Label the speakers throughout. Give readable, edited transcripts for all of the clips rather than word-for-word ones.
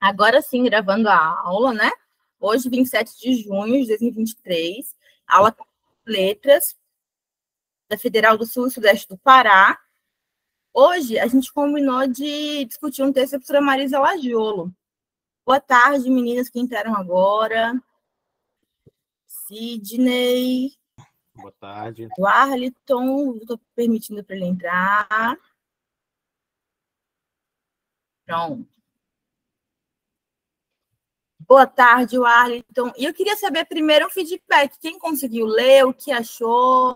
Speaker 1: Agora sim, gravando a aula, né? Hoje, 27 de junho de 2023, aula de letras da Federal do Sul e Sudeste do Pará. Hoje, a gente combinou de discutir um texto da professora Marisa Lajolo. Boa tarde, meninas que entraram agora. Sidney.
Speaker 2: Boa tarde.
Speaker 1: O Arliton, estou permitindo para ele entrar. Pronto. Boa tarde, Arliton. E eu queria saber primeiro um feedback. Quem conseguiu ler, o que achou?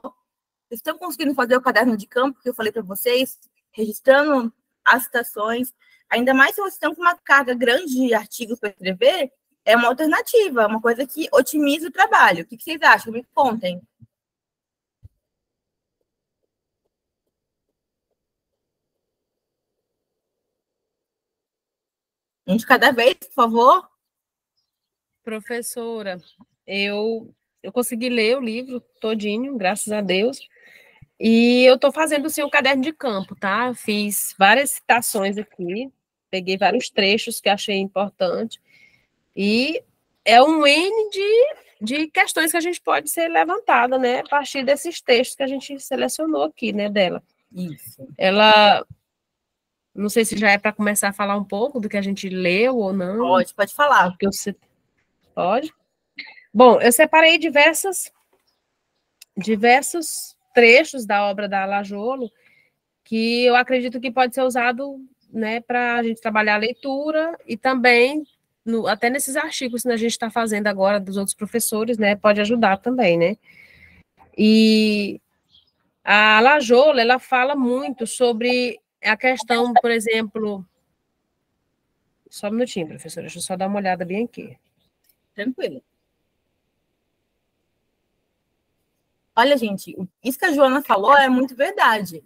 Speaker 1: Vocês estão conseguindo fazer o caderno de campo que eu falei para vocês, registrando as citações? Ainda mais se vocês estão com uma carga grande de artigos para escrever, é uma alternativa, uma coisa que otimiza o trabalho. O que vocês acham? Me contem. Um de cada vez, por favor.
Speaker 3: Professora, eu consegui ler o livro todinho, graças a Deus, e eu estou fazendo, sim, o caderno de campo, tá? Eu fiz várias citações aqui, peguei vários trechos que achei importante, e é um N de questões que a gente pode ser levantada, né, a partir desses textos que a gente selecionou aqui, né, dela.
Speaker 1: Isso.
Speaker 3: Ela, não sei se já é para começar a falar um pouco do que a gente leu ou não.
Speaker 1: Pode falar.
Speaker 3: Porque pode? Bom, eu separei diversos trechos da obra da Lajolo que eu acredito que pode ser usado, né, para a gente trabalhar a leitura e também, até nesses artigos que a gente está fazendo agora dos outros professores, né, pode ajudar também, né. E a Lajolo, ela fala muito sobre a questão, por exemplo... Só um minutinho, professora, deixa eu só dar uma olhada bem aqui.
Speaker 1: Tranquilo. Olha, gente, isso que a Joana falou é muito verdade.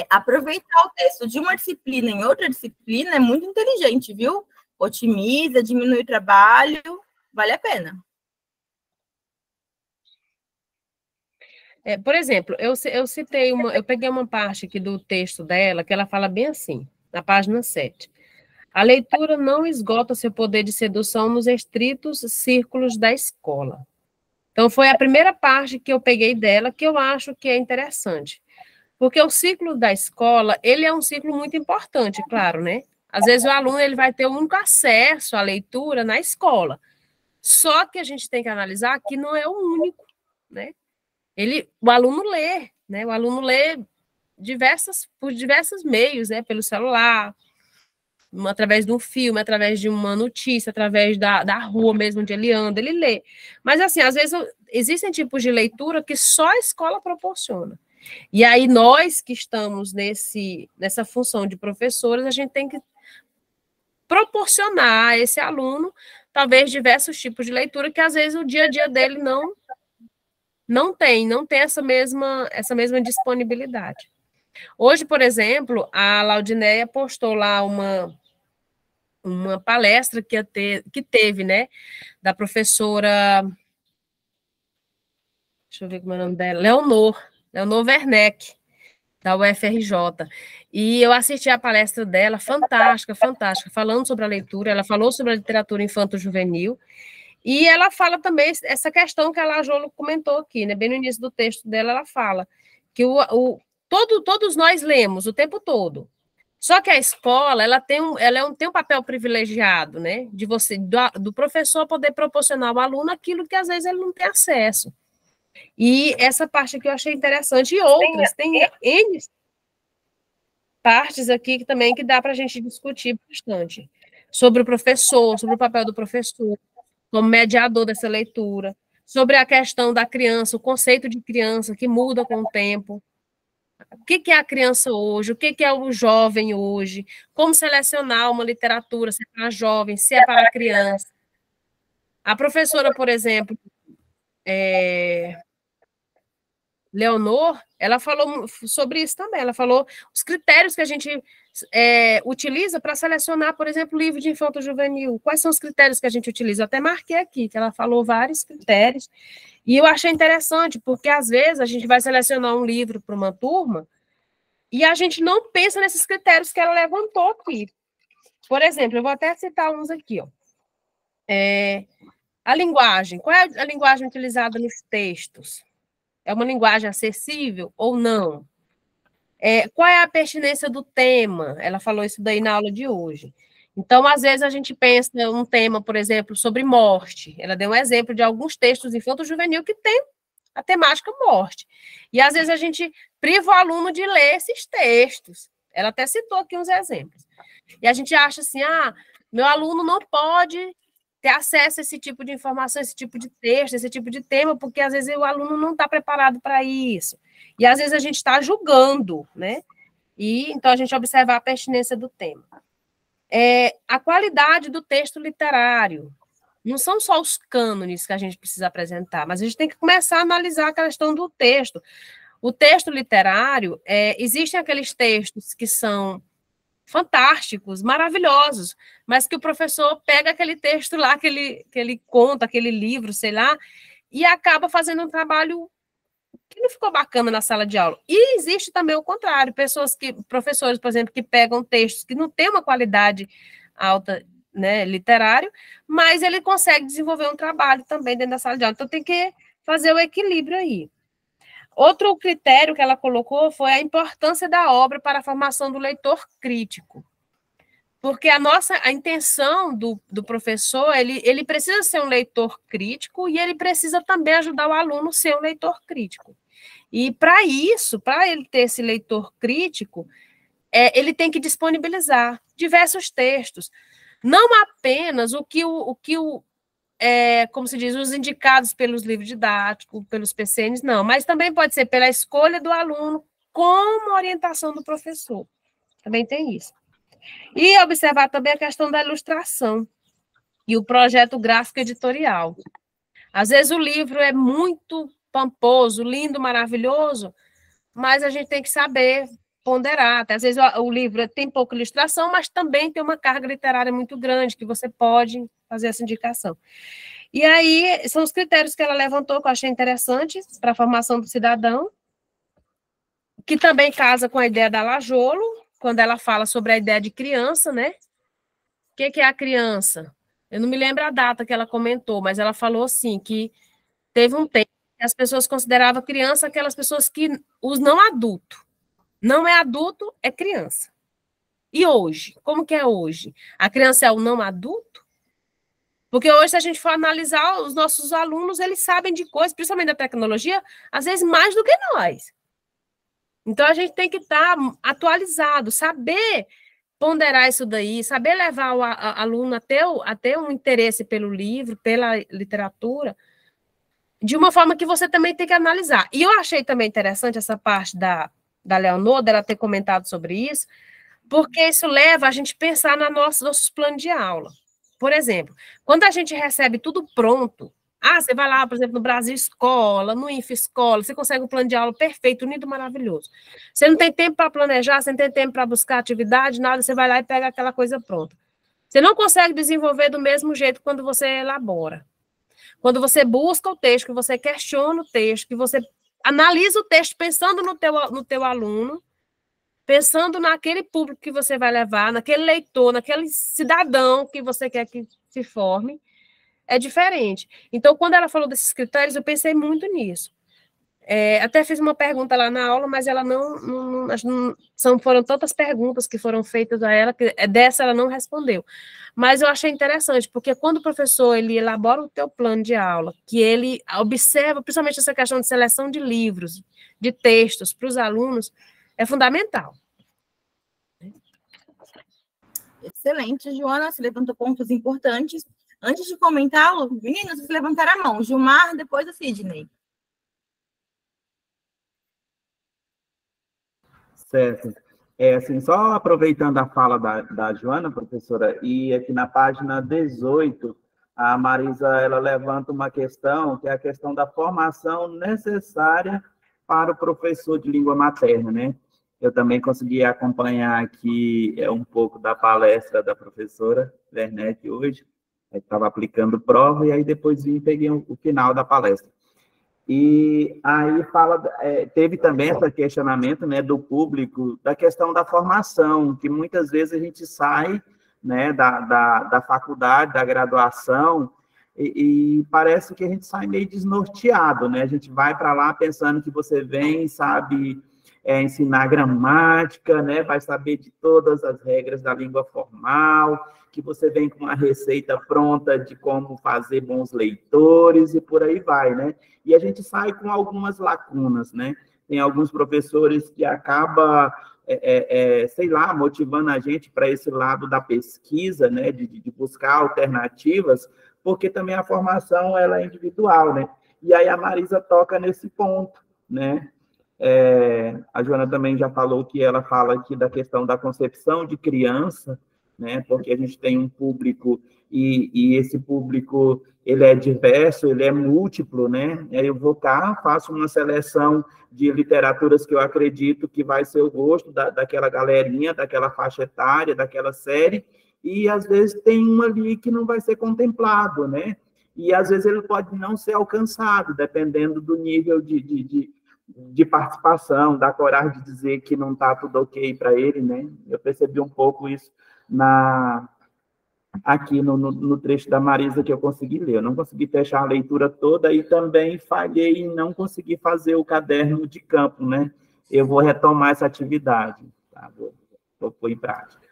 Speaker 1: Aproveitar o texto de uma disciplina em outra disciplina é muito inteligente, viu? Otimiza, diminui o trabalho, vale a pena.
Speaker 3: Por exemplo, eu peguei uma parte aqui do texto dela, que ela fala bem assim, na página 7. A leitura não esgota seu poder de sedução nos estritos círculos da escola. Então, foi a primeira parte que eu peguei dela, que eu acho que é interessante. Porque o ciclo da escola, ele é um ciclo muito importante, claro, né? Às vezes o aluno ele vai ter o único acesso à leitura na escola. Só que a gente tem que analisar que não é o único, né? O aluno lê, né? O aluno lê por diversos meios, né? Pelo celular, através de um filme, através de uma notícia, através da rua mesmo onde ele anda, ele lê. Mas, assim, às vezes existem tipos de leitura que só a escola proporciona. E aí nós que estamos nessa função de professores, a gente tem que proporcionar a esse aluno, talvez, diversos tipos de leitura que, às vezes, o dia a dia dele não tem essa mesma disponibilidade. Hoje, por exemplo, a Laudinéia postou lá uma palestra que teve, né, da professora, deixa eu ver como é o nome dela, Leonor Werneck, da UFRJ, e eu assisti a palestra dela, fantástica, falando sobre a leitura, ela falou sobre a literatura infanto-juvenil, e ela fala também essa questão que a Lajolo comentou aqui, né, bem no início do texto dela, ela fala que todos nós lemos o tempo todo. Só que a escola, ela tem um papel privilegiado, né? Do professor poder proporcionar ao aluno aquilo que às vezes ele não tem acesso. E essa parte aqui eu achei interessante. E outras, tem N partes aqui também que dá para a gente discutir bastante. Sobre o professor, sobre o papel do professor, como mediador dessa leitura, sobre a questão da criança, o conceito de criança que muda com o tempo. O que é a criança hoje? O que é o jovem hoje? Como selecionar uma literatura, se é para jovem, se é para criança? A professora, por exemplo, Leonor, ela falou sobre isso também. Ela falou os critérios que a gente utiliza para selecionar, por exemplo, livro de infanto-juvenil. Quais são os critérios que a gente utiliza? Eu até marquei aqui, que ela falou vários critérios. E eu achei interessante, porque às vezes a gente vai selecionar um livro para uma turma e a gente não pensa nesses critérios que ela levantou aqui. Por exemplo, eu vou até citar uns aqui, ó. A linguagem. Qual é a linguagem utilizada nos textos? É uma linguagem acessível ou não? Qual é a pertinência do tema? Ela falou isso daí na aula de hoje. Então, às vezes, a gente pensa um tema, por exemplo, sobre morte. Ela deu um exemplo de alguns textos infanto-juvenil que tem a temática morte. E, às vezes, a gente priva o aluno de ler esses textos. Ela até citou aqui uns exemplos. E a gente acha assim, meu aluno não pode ter acesso a esse tipo de informação, esse tipo de texto, esse tipo de tema, porque, às vezes, o aluno não está preparado para isso. E, às vezes, a gente está julgando, né? E, então, a gente observa a pertinência do tema. A qualidade do texto literário. Não são só os cânones que a gente precisa apresentar, mas a gente tem que começar a analisar a questão do texto. O texto literário, existem aqueles textos que são fantásticos, maravilhosos, mas que o professor pega aquele texto lá, aquele conto, aquele livro, sei lá, e acaba fazendo um trabalho que não ficou bacana na sala de aula. E existe também o contrário, professores, por exemplo, que pegam textos que não têm uma qualidade alta, né, literário, mas ele consegue desenvolver um trabalho também dentro da sala de aula. Então, tem que fazer o equilíbrio aí. Outro critério que ela colocou foi a importância da obra para a formação do leitor crítico. Porque a intenção do professor, ele precisa ser um leitor crítico e ele precisa também ajudar o aluno a ser um leitor crítico. E para isso, para ele ter esse leitor crítico, ele tem que disponibilizar diversos textos. Não apenas como se diz, os indicados pelos livros didáticos, pelos PCNs, não, mas também pode ser pela escolha do aluno com orientação do professor. Também tem isso. E observar também a questão da ilustração e o projeto gráfico editorial. Às vezes o livro é muito pomposo, lindo, maravilhoso, mas a gente tem que saber ponderar. Às vezes o livro tem pouca ilustração, mas também tem uma carga literária muito grande, que você pode fazer essa indicação. E aí, são os critérios que ela levantou, que eu achei interessantes para a formação do cidadão, que também casa com a ideia da Lajolo, quando ela fala sobre a ideia de criança, né? O que é a criança? Eu não me lembro a data que ela comentou, mas ela falou assim, que teve um tempo que as pessoas consideravam criança aquelas pessoas que os não adultos. Não é adulto, é criança. E hoje? Como que é hoje? A criança é o não adulto? Porque hoje, se a gente for analisar, os nossos alunos, eles sabem de coisas, principalmente da tecnologia, às vezes mais do que nós. Então, a gente tem que estar atualizado, saber ponderar isso daí, saber levar o aluno a ter um interesse pelo livro, pela literatura, de uma forma que você também tem que analisar. E eu achei também interessante essa parte da Leonor, dela ter comentado sobre isso, porque isso leva a gente a pensar nos nossos planos de aula. Por exemplo, quando a gente recebe tudo pronto, você vai lá, por exemplo, no Brasil Escola, no IF Escola, você consegue um plano de aula perfeito, unido, maravilhoso. Você não tem tempo para planejar, você não tem tempo para buscar atividade, nada, você vai lá e pega aquela coisa pronta. Você não consegue desenvolver do mesmo jeito quando você elabora. Quando você busca o texto, que você questiona o texto, que você analisa o texto pensando no teu aluno, pensando naquele público que você vai levar, naquele leitor, naquele cidadão que você quer que se forme, é diferente. Então, quando ela falou desses critérios, eu pensei muito nisso. Até fiz uma pergunta lá na aula, mas ela foram tantas perguntas que foram feitas a ela, que dessa ela não respondeu. Mas eu achei interessante, porque quando o professor ele elabora o teu plano de aula, que ele observa, principalmente essa questão de seleção de livros, de textos para os alunos, é fundamental.
Speaker 1: Excelente, Joana, você levantou pontos importantes. Antes de comentá-lo, meninos, vocês levantaram a mão. Gilmar, depois a Sidney.
Speaker 2: Certo. Assim, só aproveitando a fala da Joana, professora, e aqui na página 18, a Marisa ela levanta uma questão, que é a questão da formação necessária para o professor de língua materna, né? Eu também consegui acompanhar aqui um pouco da palestra da professora Werneck hoje, estava aplicando prova, e aí depois vim e peguei o final da palestra. E aí teve também esse questionamento, né, do público, da questão da formação, que muitas vezes a gente sai né, da faculdade, da graduação, e parece que a gente sai meio desnorteado, né? A gente vai para lá pensando que você vem, sabe, ensinar gramática, né? Vai saber de todas as regras da língua formal, que você vem com uma receita pronta de como fazer bons leitores e por aí vai, né? E a gente sai com algumas lacunas, né? Tem alguns professores que acabam, sei lá, motivando a gente para esse lado da pesquisa, né? De buscar alternativas, porque também a formação ela é individual, né? E aí a Marisa toca nesse ponto, né? A Joana também já falou que ela fala aqui da questão da concepção de criança, né? Porque a gente tem um público e esse público ele é diverso, ele é múltiplo, né? Eu vou cá, faço uma seleção de literaturas que eu acredito que vai ser o gosto daquela galerinha, daquela faixa etária, daquela série, e às vezes tem um ali que não vai ser contemplado, né? E às vezes ele pode não ser alcançado, dependendo do nível de participação, da coragem de dizer que não está tudo ok para ele, né? Eu percebi um pouco isso aqui no trecho da Marisa que eu consegui ler. Eu não consegui fechar a leitura toda e também falhei em não conseguir fazer o caderno de campo, né? Eu vou retomar essa atividade, tá? Vou pôr em prática.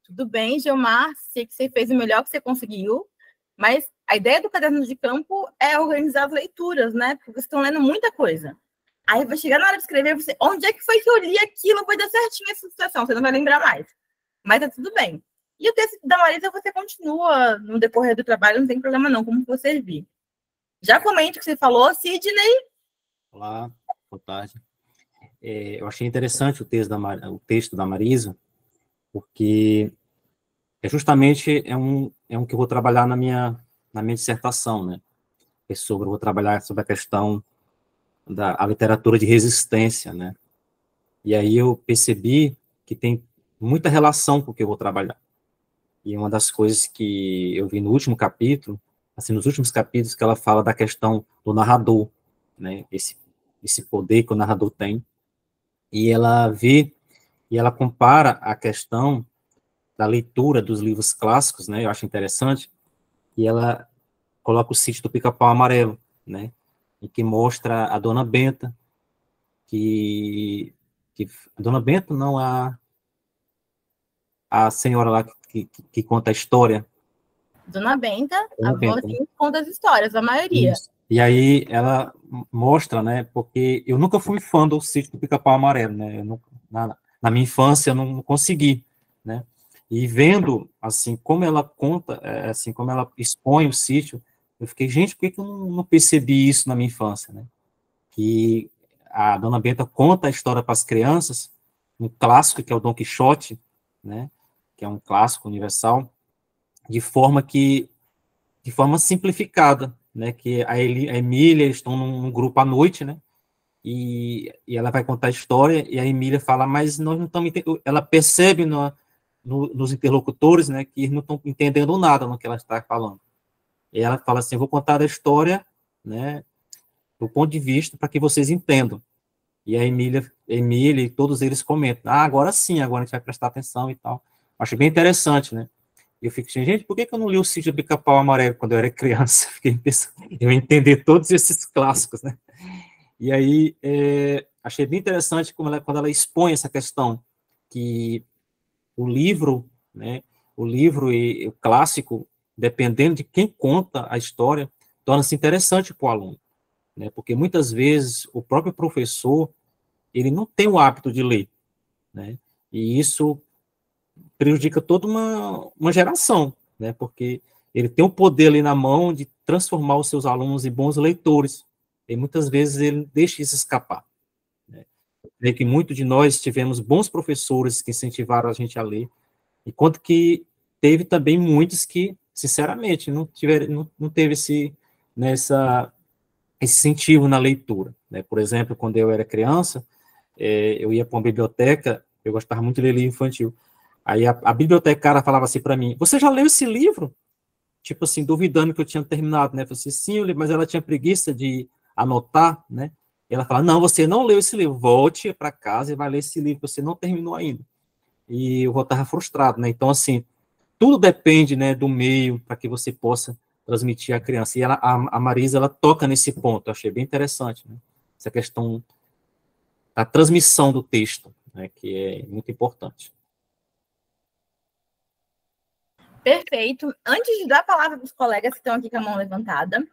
Speaker 1: Tudo bem, Gilmar, sei que você fez o melhor que você conseguiu, mas a ideia do caderno de campo é organizar as leituras, né? Porque vocês estão lendo muita coisa. Aí vai chegar na hora de escrever, você, onde é que foi que eu li aquilo? Vai dar certinho essa situação, você não vai lembrar mais. Mas tá tudo bem. E o texto da Marisa você continua no decorrer do trabalho, não tem problema não, como você viu. Já comente o que você falou, Sidney.
Speaker 4: Olá, boa tarde. Eu achei interessante o texto da Marisa, porque justamente é um que eu vou trabalhar na minha dissertação, né? Eu vou trabalhar sobre a questão da literatura de resistência, né? E aí eu percebi que tem muita relação com o que eu vou trabalhar. E uma das coisas que eu vi no último capítulo, assim, nos últimos capítulos, que ela fala da questão do narrador, né? Esse poder que o narrador tem. E ela compara a questão da leitura dos livros clássicos, né? Eu acho interessante. E ela coloca o Sítio do Pica-Pau Amarelo, né? E que mostra a Dona Benta, a Dona Benta não, a senhora lá que conta a história.
Speaker 1: Dona Benta, a avó que conta as histórias, a maioria.
Speaker 4: Isso. E aí ela mostra, né, porque eu nunca fui fã do Sítio do Pica-Pau Amarelo, né, na minha infância eu não consegui, né, e vendo, assim, como ela conta, assim, como ela expõe o sítio, eu fiquei, gente, por que eu não percebi isso na minha infância, né, que a Dona Benta conta a história para as crianças, um clássico que é o Dom Quixote, né, que é um clássico universal, de forma simplificada, né, que a Emília, eles estão num grupo à noite, né, e ela vai contar a história, e a Emília fala, mas nós não estamos entendendo, ela percebe nos interlocutores, né, que eles não estão entendendo nada no que ela está falando. E ela fala assim, vou contar a história, né, do ponto de vista para que vocês entendam. E a Emília e todos eles comentam, agora sim, agora a gente vai prestar atenção e tal. Acho bem interessante, né? E eu fico assim, gente, por que eu não li o Sítio do Pica-Pau Amarelo quando eu era criança? Fiquei pensando, eu ia entender todos esses clássicos, né? E aí, achei bem interessante quando ela expõe essa questão, que o livro, né, e o clássico, dependendo de quem conta a história, torna-se interessante para o aluno, né? Porque muitas vezes o próprio professor, ele não tem o hábito de ler, né? E isso prejudica toda uma geração, né? Porque ele tem o poder ali na mão de transformar os seus alunos em bons leitores, e muitas vezes ele deixa isso escapar, né? Que muitos de nós tivemos bons professores que incentivaram a gente a ler, enquanto que teve também muitos que, sinceramente, não teve esse incentivo na leitura, né? Por exemplo, quando eu era criança, eu ia para uma biblioteca, eu gostava muito de ler livro infantil, aí a bibliotecária falava assim para mim, você já leu esse livro? Tipo assim, duvidando que eu tinha terminado, né? Eu falei assim, sim, mas ela tinha preguiça de anotar, né? E ela fala, não, você não leu esse livro, volte para casa e vai ler esse livro, você não terminou ainda. E eu voltava frustrado, né? Então, assim, tudo depende, né, do meio para que você possa transmitir à criança. E a Marisa, ela toca nesse ponto, eu achei bem interessante, né? Essa questão da transmissão do texto, né, que é muito importante.
Speaker 1: Perfeito. Antes de dar a palavra para os colegas que estão aqui com a mão levantada,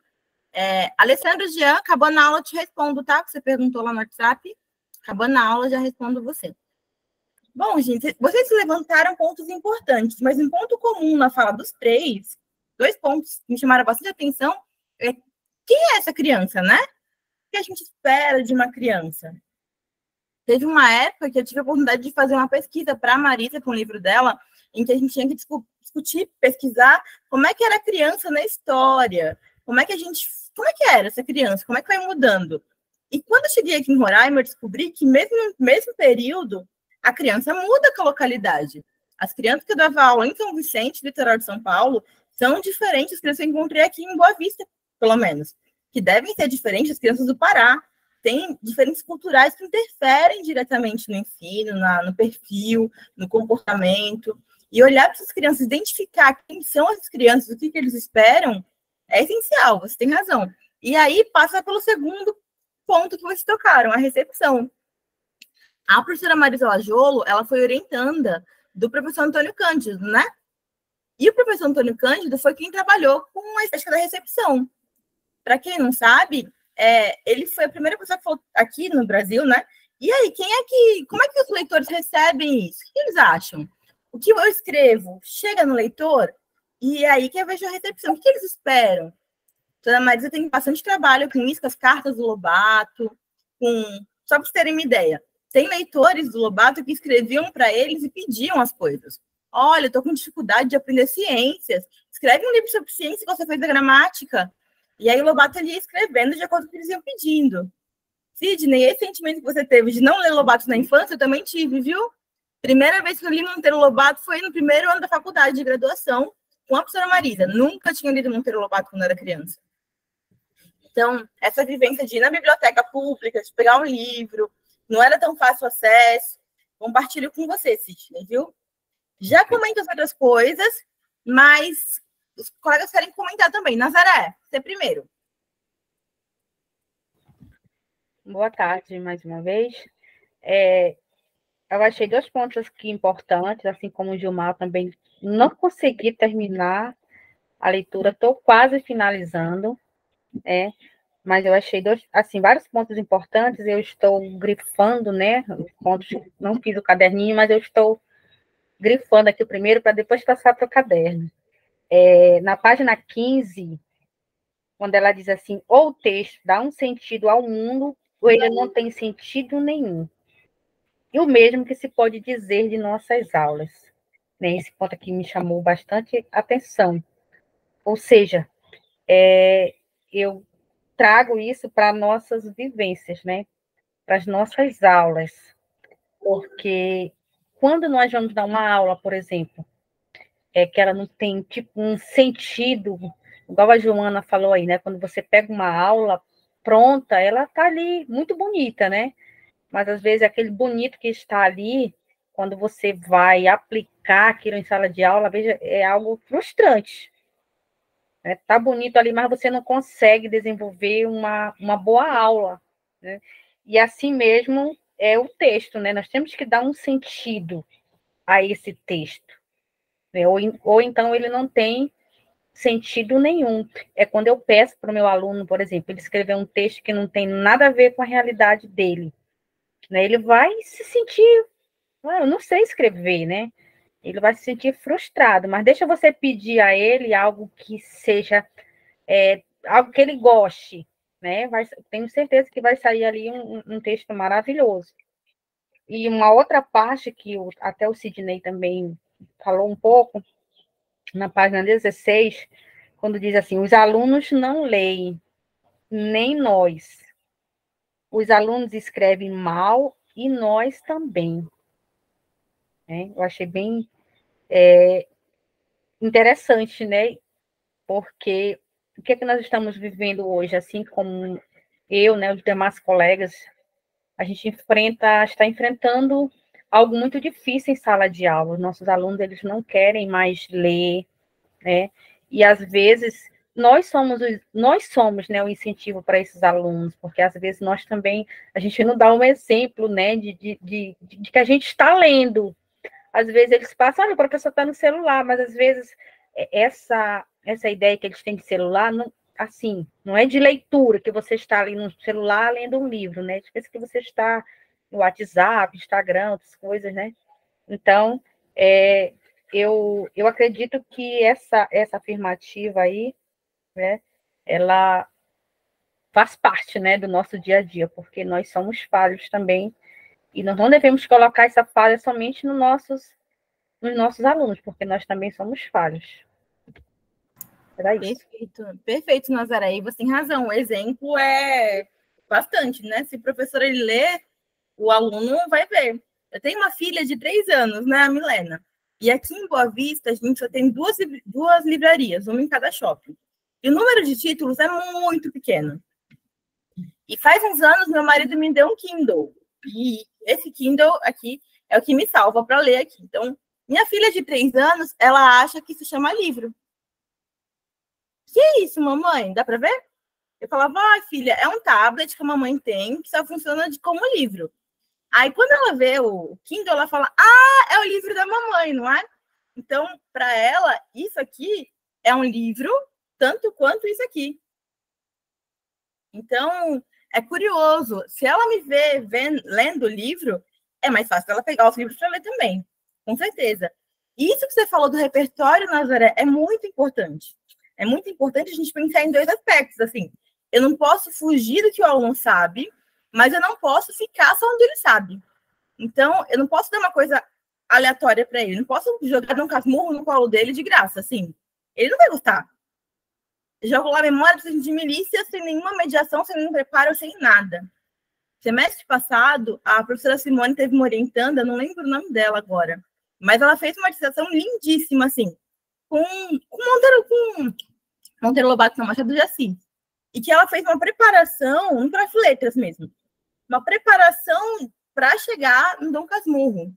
Speaker 1: Alessandra Jean, acabou na aula, eu te respondo, tá? Você perguntou lá no WhatsApp. Acabou na aula, já respondo você. Bom, gente, vocês levantaram pontos importantes, mas um ponto comum na fala dos três, 2 pontos que me chamaram bastante atenção, é quem é essa criança, né? O que a gente espera de uma criança? Teve uma época que eu tive a oportunidade de fazer uma pesquisa para a Marisa, com o livro dela, em que a gente tinha que discutir, pesquisar como é que era a criança na história, como é que era essa criança, como é que vai mudando. E quando eu cheguei aqui em Roraima, eu descobri que mesmo no mesmo período, a criança muda com a localidade. As crianças que eu dava aula em São Vicente, litoral de São Paulo, são diferentes das crianças que eu encontrei aqui em Boa Vista, pelo menos, que devem ser diferentes das crianças do Pará. Tem diferentes culturais que interferem diretamente no ensino, no perfil, no comportamento. E olhar para essas crianças, identificar quem são essas crianças, o que eles esperam, é essencial, você tem razão. E aí passa pelo segundo ponto que vocês tocaram, a recepção. A professora Marisa Lajolo, ela foi orientanda do professor Antônio Cândido, né? E o professor Antônio Cândido foi quem trabalhou com a estética da recepção. Para quem não sabe, ele foi a primeira pessoa que falou aqui no Brasil, né? E aí, como é que os leitores recebem isso? O que eles acham? O que eu escrevo chega no leitor e aí que eu vejo a recepção. O que eles esperam? A Dona Marisa tem bastante trabalho com isso, com as cartas do Lobato, só para vocês terem uma ideia. Tem leitores do Lobato que escreviam para eles e pediam as coisas. Olha, eu estou com dificuldade de aprender ciências. Escreve um livro sobre ciência que você fez da gramática. E aí o Lobato ia escrevendo de acordo com o que eles iam pedindo. Sidney, esse sentimento que você teve de não ler Lobato na infância, eu também tive, viu? Primeira vez que eu li Monteiro Lobato foi no primeiro ano da faculdade de graduação, com a professora Marisa. Nunca tinha lido Monteiro Lobato quando era criança. Então, essa vivência de ir na biblioteca pública, de pegar um livro, não era tão fácil o acesso. Compartilho com você, Sidney, viu? Já comento as outras coisas, mas os colegas querem comentar também. Nazaré, você primeiro.
Speaker 5: Boa tarde, mais uma vez. Eu achei 2 pontos aqui importantes, assim como o Gilmar também não consegui terminar a leitura, estou quase finalizando, mas eu achei vários pontos importantes, eu estou grifando, né, os pontos, não fiz o caderninho, mas eu estou grifando aqui o primeiro para depois passar para o caderno. Na página 15, quando ela diz assim, ou o texto dá um sentido ao mundo, ou ele não tem sentido nenhum. E o mesmo que se pode dizer de nossas aulas. Né? Esse ponto aqui me chamou bastante atenção. Ou seja, eu trago isso para nossas vivências, né? Para as nossas aulas. Porque quando nós vamos dar uma aula, por exemplo, que ela não tem tipo um sentido, igual a Joana falou aí, né? Quando você pega uma aula pronta, ela está ali muito bonita, né? Mas às vezes aquele bonito que está ali, quando você vai aplicar aquilo em sala de aula, veja, é algo frustrante. Tá bonito ali, mas você não consegue desenvolver uma boa aula, né? E assim mesmo é o texto, né? Nós temos que dar um sentido a esse texto, né? Ou então ele não tem sentido nenhum. É quando eu peço para o meu aluno, por exemplo, ele escrever um texto que não tem nada a ver com a realidade dele, né? Ele vai se sentir, eu não sei escrever, né? Ele vai se sentir frustrado, mas deixa você pedir a ele algo que seja algo que ele goste, né? Tenho certeza que vai sair ali um texto maravilhoso. E uma outra parte que até o Sidney também falou um pouco, na página 16, quando diz assim, os alunos não leem, nem nós. Os alunos escrevem mal e nós também. Eu achei bem interessante, né? Porque o que é que nós estamos vivendo hoje, assim como eu, né, os demais colegas, a gente está enfrentando algo muito difícil em sala de aula. Os nossos alunos, eles não querem mais ler, né? E, às vezes, nós somos, né, o incentivo para esses alunos, porque, às vezes, nós também, a gente não dá um exemplo, né, de que a gente está lendo. Às vezes, eles passam, olha, o professor está no celular, mas, às vezes, essa ideia que eles têm de celular, não, assim, não é de leitura, que você está ali no celular lendo um livro, né? Pensa que você está no WhatsApp, Instagram, outras coisas, né? Então, eu acredito que essa afirmativa aí, né, ela faz parte, né, do nosso dia a dia, porque nós somos falhos também, e nós não devemos colocar essa falha somente nos nossos alunos, porque nós também somos falhos. Era isso.
Speaker 1: Perfeito, Nazaré. E você tem razão. O exemplo é bastante, né? Se o professor ele lê, o aluno vai ver. Eu tenho uma filha de 3 anos, né, a Milena. E aqui em Boa Vista, a gente só tem duas livrarias, uma em cada shopping. E o número de títulos é muito pequeno. E faz uns anos, meu marido me deu um Kindle. E esse Kindle aqui é o que me salva para ler aqui. Então, minha filha de 3 anos, ela acha que se chama livro. Que é isso, mamãe? Dá para ver? Eu falava, filha, é um tablet que a mamãe tem, que só funciona como livro. Aí, quando ela vê o Kindle, ela fala, é o livro da mamãe, não é? Então, para ela, isso aqui é um livro, tanto quanto isso aqui. Então, é curioso. Se ela me vê lendo o livro, é mais fácil ela pegar os livros para ler também, com certeza. Isso que você falou do repertório, Nazaré, é muito importante. É muito importante a gente pensar em 2 aspectos, assim. Eu não posso fugir do que o aluno sabe, mas eu não posso ficar só onde ele sabe. Então, eu não posso dar uma coisa aleatória para ele. Eu não posso jogar um casmurro no colo dele de graça, assim. Ele não vai gostar. Eu jogo lá memória de milícia sem nenhuma mediação, sem nenhum preparo, sem nada. Semestre passado, a professora Simone teve me orientando, eu não lembro o nome dela agora, mas ela fez uma dissertação lindíssima, assim, com Monteiro Lobato, não, Machado de Assis. E que ela fez uma preparação, para as letras mesmo, uma preparação para chegar no Dom Casmurro.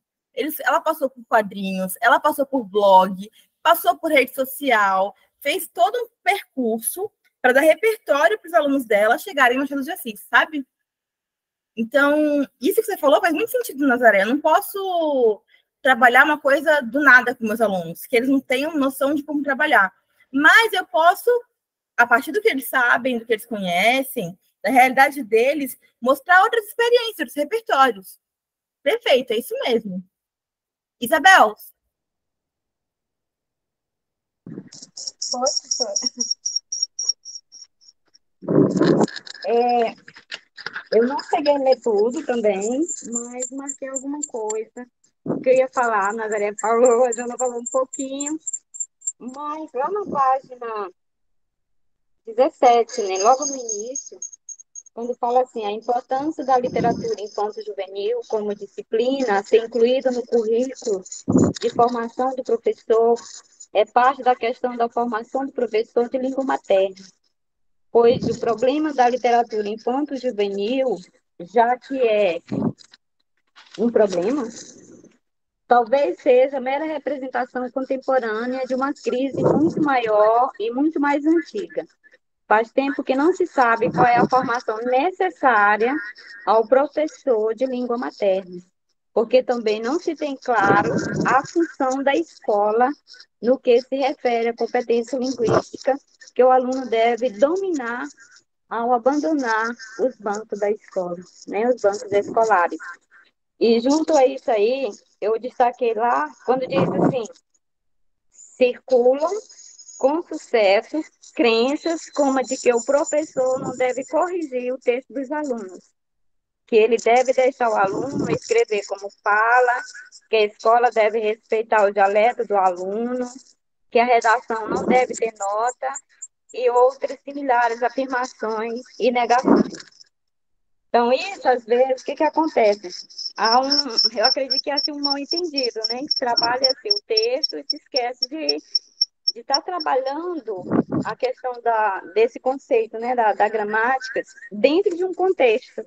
Speaker 1: Ela passou por quadrinhos, ela passou por blog, passou por rede social, fez todo um percurso para dar repertório para os alunos dela chegarem no Machado de Assis, sabe? Então, isso que você falou faz muito sentido, Nazaré. Eu não posso trabalhar uma coisa do nada com meus alunos, que eles não tenham noção de como trabalhar. Mas eu posso, a partir do que eles sabem, do que eles conhecem, da realidade deles, mostrar outras experiências, outros repertórios. Perfeito, é isso mesmo. Isabel.
Speaker 6: Professora. Eu não cheguei a ler tudo também, mas marquei alguma coisa que eu ia falar. A Nazaré falou, a Jana falou um pouquinho, mas lá na página 17, né, logo no início, quando fala assim, a importância da literatura infanto-juvenil como disciplina a ser incluída no currículo de formação do professor, é parte da questão da formação do professor de língua materna, pois o problema da literatura infanto-juvenil, já que é um problema, talvez seja a mera representação contemporânea de uma crise muito maior e muito mais antiga. Faz tempo que não se sabe qual é a formação necessária ao professor de língua materna, porque também não se tem claro a função da escola no que se refere à competência linguística que o aluno deve dominar ao abandonar os bancos da escola, né, os bancos escolares. E junto a isso aí, eu destaquei lá, quando diz assim, circulam com sucesso crenças como a de que o professor não deve corrigir o texto dos alunos, que ele deve deixar o aluno escrever como fala, que a escola deve respeitar o dialeto do aluno, que a redação não deve ter nota e outras similares afirmações e negações. Então, isso, às vezes, o que acontece? Eu acredito que é assim, um mal-entendido, né? Que trabalha assim, o texto e se esquece de estar trabalhando a questão desse conceito, né? Da gramática dentro de um contexto.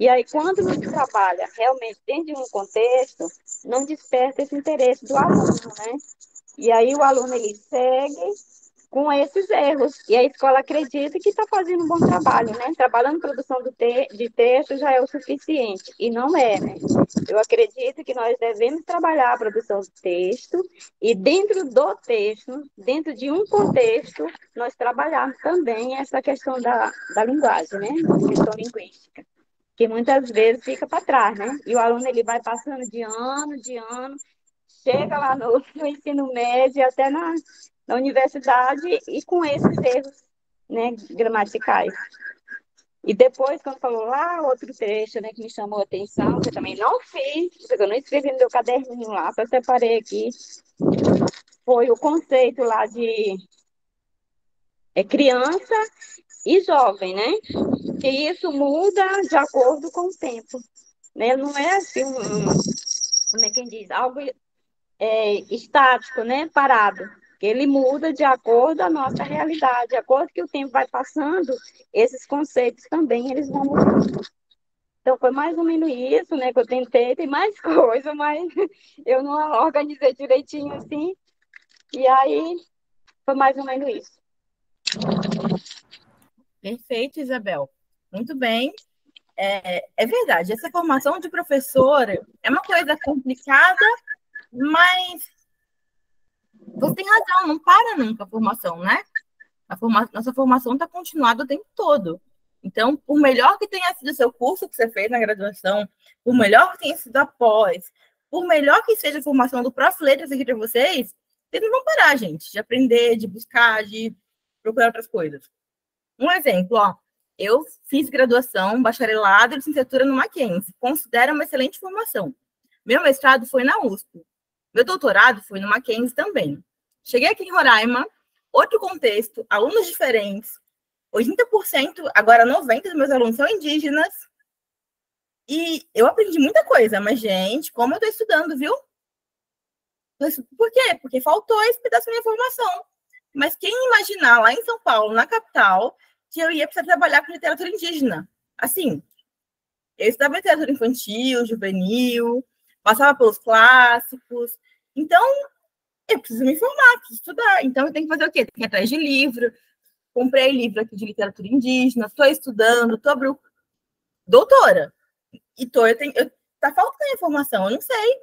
Speaker 6: E aí, quando você trabalha realmente dentro de um contexto, não desperta esse interesse do aluno, né? E aí o aluno, ele segue com esses erros. E a escola acredita que está fazendo um bom trabalho, né? Trabalhando produção de texto já é o suficiente. E não é, né? Eu acredito que nós devemos trabalhar a produção de texto e dentro do texto, dentro de um contexto, nós trabalharmos também essa questão da linguagem, né? A questão linguística, que muitas vezes fica para trás, né? E o aluno, ele vai passando de ano, chega lá no ensino médio, até na universidade, e com esses erros, né, gramaticais. E depois, quando falou lá, outro trecho, né, que me chamou a atenção, que eu também não fiz, porque eu não escrevi no meu caderninho lá, só separei aqui, foi o conceito lá de criança e jovem, né? Que isso muda de acordo com o tempo, né? Não é assim, como é que diz, algo estático, né? Parado. Ele muda de acordo com a nossa realidade, de acordo que o tempo vai passando, esses conceitos também eles vão mudando. Então, foi mais ou menos isso, né, que eu tentei, tem mais coisa, mas eu não organizei direitinho assim, e aí foi mais ou menos isso.
Speaker 1: Perfeito, Isabel. Muito bem. É verdade, essa formação de professora é uma coisa complicada, mas você tem razão, não para nunca a formação, né? Nossa formação está continuada o tempo todo. Então, por melhor que tenha sido o seu curso que você fez na graduação, por melhor que tenha sido a pós, por melhor que seja a formação do Prof. Letras aqui para vocês não vão parar, gente, de aprender, de buscar, de procurar outras coisas. Um exemplo, ó, eu fiz graduação, bacharelado e licenciatura no Mackenzie. Considero uma excelente formação. Meu mestrado foi na USP. Meu doutorado foi no Mackenzie também. Cheguei aqui em Roraima, outro contexto, alunos diferentes, 80%, agora 90% dos meus alunos são indígenas. E eu aprendi muita coisa, mas, gente, como eu estou estudando, viu? Por quê? Porque faltou esse pedaço da minha formação. Mas quem imaginar lá em São Paulo, na capital, que eu ia precisar trabalhar com literatura indígena? Assim, eu estudava literatura infantil, juvenil, passava pelos clássicos. Então, eu preciso me formar, preciso estudar. Então, eu tenho que fazer o quê? Tenho que ir atrás de livro. Comprei livro aqui de literatura indígena, estou estudando, estou doutora. E tá faltando informação, eu não sei.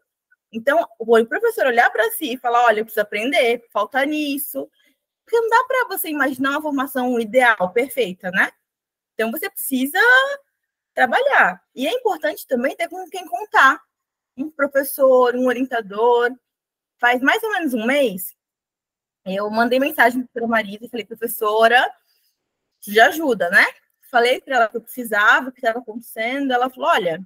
Speaker 1: Então, o professor olhar para si e falar, olha, eu preciso aprender, falta nisso. Porque não dá para você imaginar uma formação ideal, perfeita, né? Então, você precisa trabalhar. E é importante também ter com quem contar. Um professor, um orientador. Faz mais ou menos um mês, eu mandei mensagem para a Marisa e falei, professora, já ajuda, né? Falei para ela que eu precisava, o que estava acontecendo. Ela falou, olha,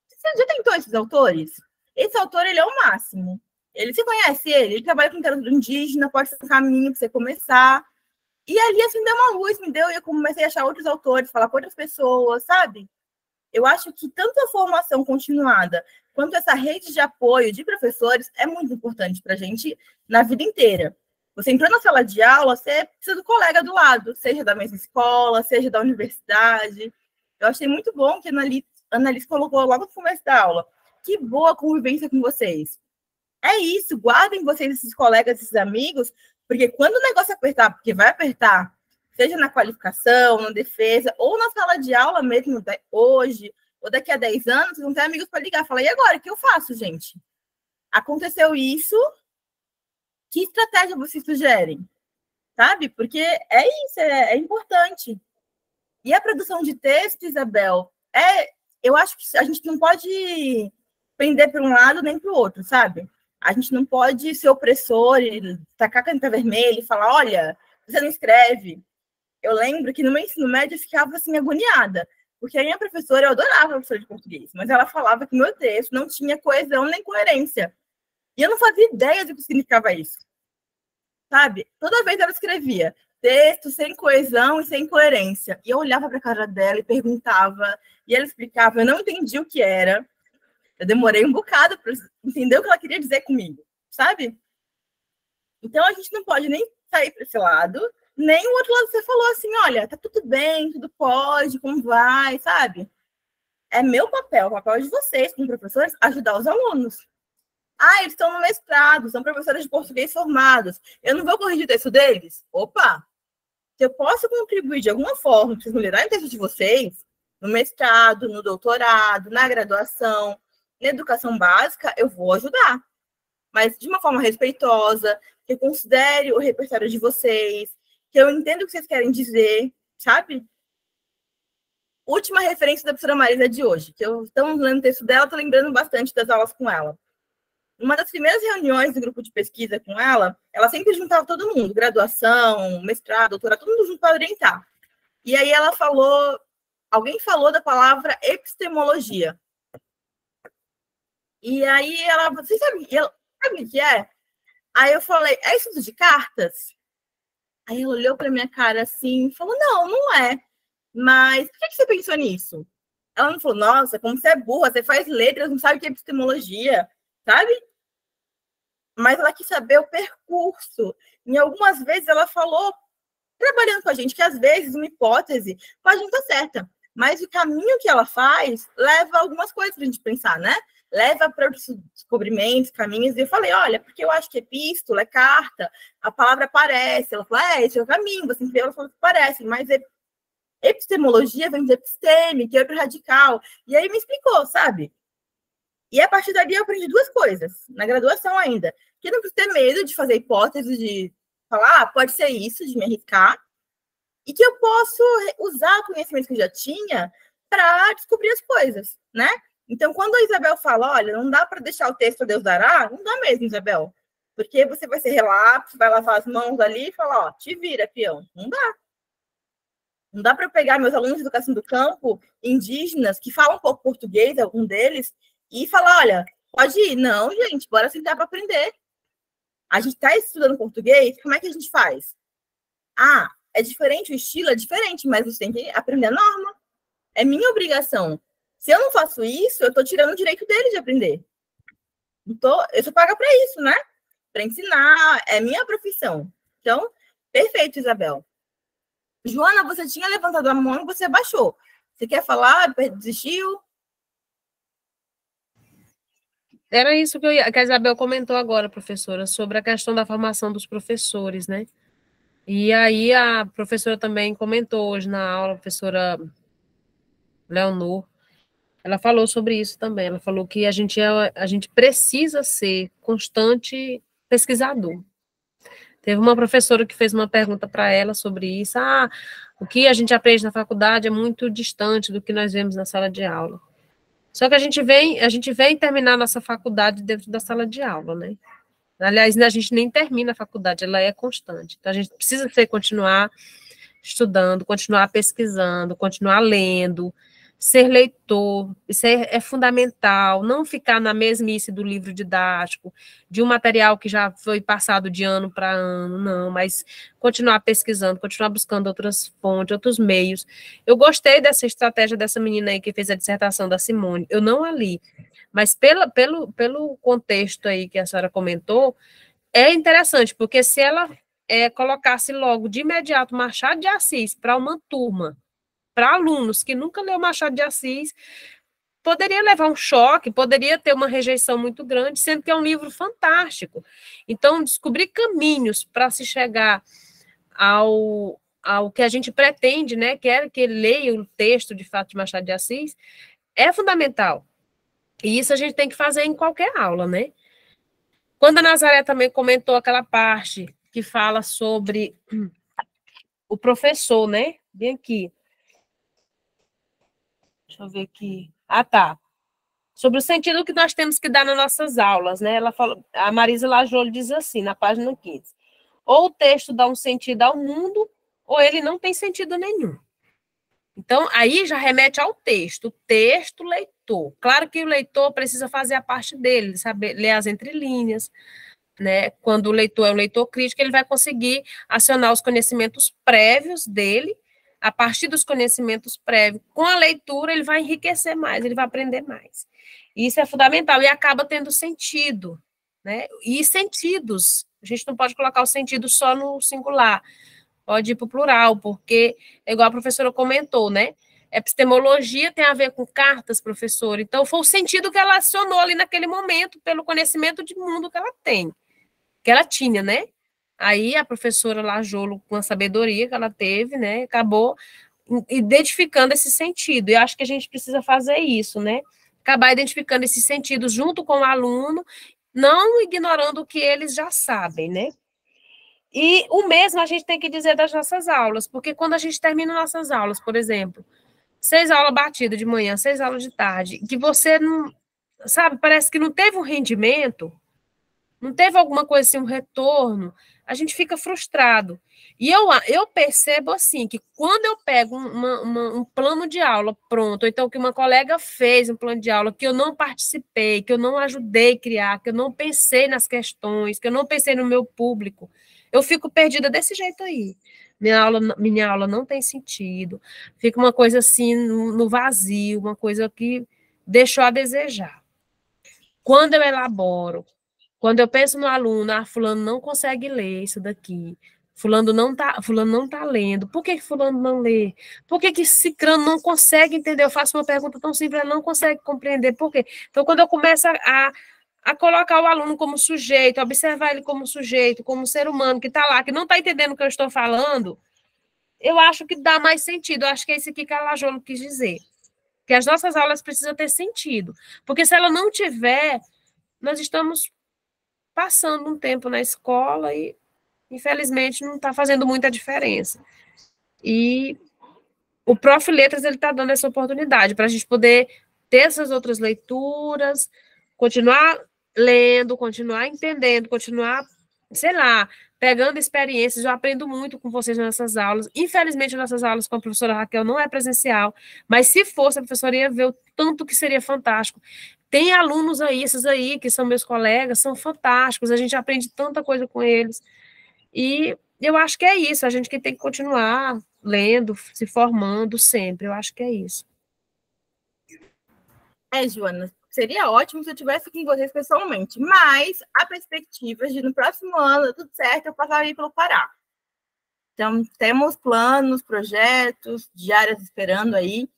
Speaker 1: você já tentou esses autores? Esse autor, ele é o máximo. Você conhece ele? Ele trabalha com literatura indígena, pode ser um caminho para você começar. E ali, assim, deu uma luz, e eu comecei a achar outros autores, falar com outras pessoas, sabe? Eu acho que tanto a formação continuada quanto essa rede de apoio de professores é muito importante para a gente na vida inteira. Você entrou na sala de aula, você precisa do colega do lado, seja da mesma escola, seja da universidade. Eu achei muito bom que a Annalise colocou logo no começo da aula. Que boa convivência com vocês. É isso, guardem vocês, esses colegas, esses amigos, porque quando o negócio apertar, porque vai apertar, seja na qualificação, na defesa, ou na sala de aula mesmo, hoje, ou daqui a 10 anos, vocês vão ter amigos para ligar. Fala, e agora, o que eu faço, gente? Aconteceu isso, que estratégia vocês sugerem? Sabe? Porque é isso, é importante. E a produção de texto, Isabel, eu acho que a gente não pode pender para um lado nem para o outro, sabe? A gente não pode ser opressor e tacar a caneta vermelha e falar, olha, você não escreve. Eu lembro que no meu ensino médio eu ficava assim agoniada, porque a minha professora, eu adorava a professora de português, mas ela falava que meu texto não tinha coesão nem coerência. E eu não fazia ideia do que significava isso. Sabe? Toda vez ela escrevia texto sem coesão e sem coerência. E eu olhava para a cara dela e perguntava, e ela explicava, eu não entendi o que era. Eu demorei um bocado para entender o que ela queria dizer comigo, sabe? Então, a gente não pode nem sair para esse lado, nem o outro lado você falou assim, olha, tá tudo bem, tudo pode, como vai, sabe? É meu papel, o papel de vocês, como professores, ajudar os alunos. Ah, eles estão no mestrado, são professores de português formados. Eu não vou corrigir o texto deles? Opa! Se eu posso contribuir de alguma forma para vocês melhorarem o texto de vocês, no mestrado, no doutorado, na graduação, na educação básica, eu vou ajudar. Mas de uma forma respeitosa, que eu considere o repertório de vocês, que eu entenda o que vocês querem dizer, sabe? Última referência da professora Marisa de hoje, que eu estou lendo o texto dela, estou lembrando bastante das aulas com ela. Uma das primeiras reuniões do grupo de pesquisa com ela sempre juntava todo mundo, graduação, mestrado, doutorado, todo mundo junto para orientar. E aí ela falou, alguém falou da palavra epistemologia. E aí ela, você sabe o que é? Aí eu falei, é estudo de cartas? Aí ela olhou para minha cara assim e falou, não é. Mas por que você pensou nisso? Ela não falou, nossa, como você é burra, você faz letras, não sabe o que é epistemologia, sabe? Mas ela quis saber o percurso. Em algumas vezes ela falou, trabalhando com a gente, que às vezes uma hipótese pode não estar certa, mas o caminho que ela faz leva algumas coisas para a gente pensar, né? Leva para descobrimentos, caminhos. E eu falei, olha, porque eu acho que epístola é carta, a palavra aparece. Ela falou, esse é o caminho, você vê, ela falou que parece, mas epistemologia vem de episteme, que é outro radical. E aí me explicou, sabe? E a partir dali eu aprendi duas coisas, na graduação ainda. Que não precisa ter medo de fazer hipóteses, de falar, pode ser isso, de me arriscar. E que eu posso usar o conhecimento que eu já tinha para descobrir as coisas, né? Então, quando a Isabel fala, olha, não dá para deixar o texto a Deus dará, não dá mesmo, Isabel. Porque você vai ser relapso, vai lavar as mãos ali e falar, te vira, peão. Não dá. Não dá para eu pegar meus alunos de educação do campo, indígenas, que falam um pouco português, algum deles, e falar, olha, pode ir. Não, gente, bora sentar para aprender. A gente está estudando português, como é que a gente faz? Ah, é diferente, o estilo é diferente, mas você tem que aprender a norma. É minha obrigação. Se eu não faço isso, eu estou tirando o direito dele de aprender. Eu sou paga para isso, né? Para ensinar, é minha profissão. Então, perfeito, Isabel. Joana, você tinha levantado a mão e você abaixou. Você quer falar? Desistiu?
Speaker 3: Era isso que a Isabel comentou agora, professora, sobre a questão da formação dos professores, né? E aí a professora também comentou hoje na aula, a professora Leonor, ela falou sobre isso também. Ela falou que a gente precisa ser constante pesquisador. Teve uma professora que fez uma pergunta para ela sobre isso. O que a gente aprende na faculdade é muito distante do que nós vemos na sala de aula. Só que a gente vem terminar nossa faculdade dentro da sala de aula, né? Aliás, a gente nem termina a faculdade, ela é constante. Então, a gente precisa continuar estudando, continuar pesquisando, continuar lendo, ser leitor, isso é fundamental, não ficar na mesmice do livro didático, de um material que já foi passado de ano para ano, não, mas continuar pesquisando, continuar buscando outras fontes, outros meios. Eu gostei dessa estratégia dessa menina aí que fez a dissertação da Simone, eu não a li, mas pelo contexto aí que a senhora comentou, é interessante, porque se ela colocasse logo de imediato Machado de Assis para uma turma, para alunos que nunca leu Machado de Assis, poderia levar um choque, poderia ter uma rejeição muito grande, sendo que é um livro fantástico. Então, descobrir caminhos para se chegar ao que a gente pretende, né, que é que ele leia o texto, de fato, de Machado de Assis, é fundamental. E isso a gente tem que fazer em qualquer aula, né? Quando a Nazaré também comentou aquela parte que fala sobre o professor, né? Bem aqui. Deixa eu ver aqui. Tá. Sobre o sentido que nós temos que dar nas nossas aulas, né? Ela falou, a Marisa Lajolo diz assim, na página 15. Ou o texto dá um sentido ao mundo, ou ele não tem sentido nenhum. Então, aí já remete ao texto. O leitor. Claro que o leitor precisa fazer a parte dele, saber ler as entrelinhas, né? Quando o leitor é um leitor crítico, ele vai conseguir acionar os conhecimentos prévios dele. A partir dos conhecimentos prévios, com a leitura, ele vai enriquecer mais, ele vai aprender mais. Isso é fundamental e acaba tendo sentido, né? E sentidos. A gente não pode colocar o sentido só no singular, pode ir para o plural, porque, igual a professora comentou, né? Epistemologia tem a ver com cartas, professor. Então, foi o sentido que ela acionou ali naquele momento, pelo conhecimento de mundo que ela tem, que ela tinha, né? Aí a professora Lajolo, com a sabedoria que ela teve, né, acabou identificando esse sentido. E eu acho que a gente precisa fazer isso, né? Acabar identificando esse sentido junto com o aluno, não ignorando o que eles já sabem, né? E o mesmo a gente tem que dizer das nossas aulas, porque quando a gente termina nossas aulas, por exemplo, 6 aulas batidas de manhã, 6 aulas de tarde, que você não, sabe, parece que não teve um rendimento, não teve alguma coisa assim, um retorno, a gente fica frustrado. E eu percebo assim, que quando eu pego um plano de aula pronto, ou então que uma colega fez um plano de aula que eu não participei, que eu não ajudei a criar, que eu não pensei nas questões, que eu não pensei no meu público, eu fico perdida desse jeito aí. Minha aula não tem sentido, fica uma coisa assim no vazio, uma coisa que deixou a desejar. Quando eu elaboro, quando eu penso no aluno, fulano não consegue ler isso daqui, fulano não tá lendo, por que fulano não lê? Por que cicrano não consegue entender? Eu faço uma pergunta tão simples, ele não consegue compreender, por quê? Então, quando eu começo a colocar o aluno como sujeito, observar ele como sujeito, como ser humano que está lá, que não está entendendo o que eu estou falando, eu acho que dá mais sentido. Eu acho que é isso aqui que a Lajolo quis dizer. Que as nossas aulas precisam ter sentido. Porque se ela não tiver, nós estamos passando um tempo na escola e, infelizmente, não está fazendo muita diferença. E o Prof. Letras está dando essa oportunidade para a gente poder ter essas outras leituras, continuar lendo, continuar entendendo, continuar, sei lá, pegando experiências. Eu aprendo muito com vocês nessas aulas. Infelizmente, nossas aulas com a professora Raquel não é presencial, mas se fosse, a professora ia ver o tanto que seria fantástico. Tem alunos aí, esses aí, que são meus colegas, são fantásticos, a gente aprende tanta coisa com eles. E eu acho que é isso, a gente que tem que continuar lendo, se formando sempre, eu acho que é isso.
Speaker 1: Joana, seria ótimo se eu estivesse com vocês pessoalmente, mas a perspectiva de no próximo ano, tudo certo, eu passar aí pelo Pará. Então, temos planos, projetos, diárias esperando aí.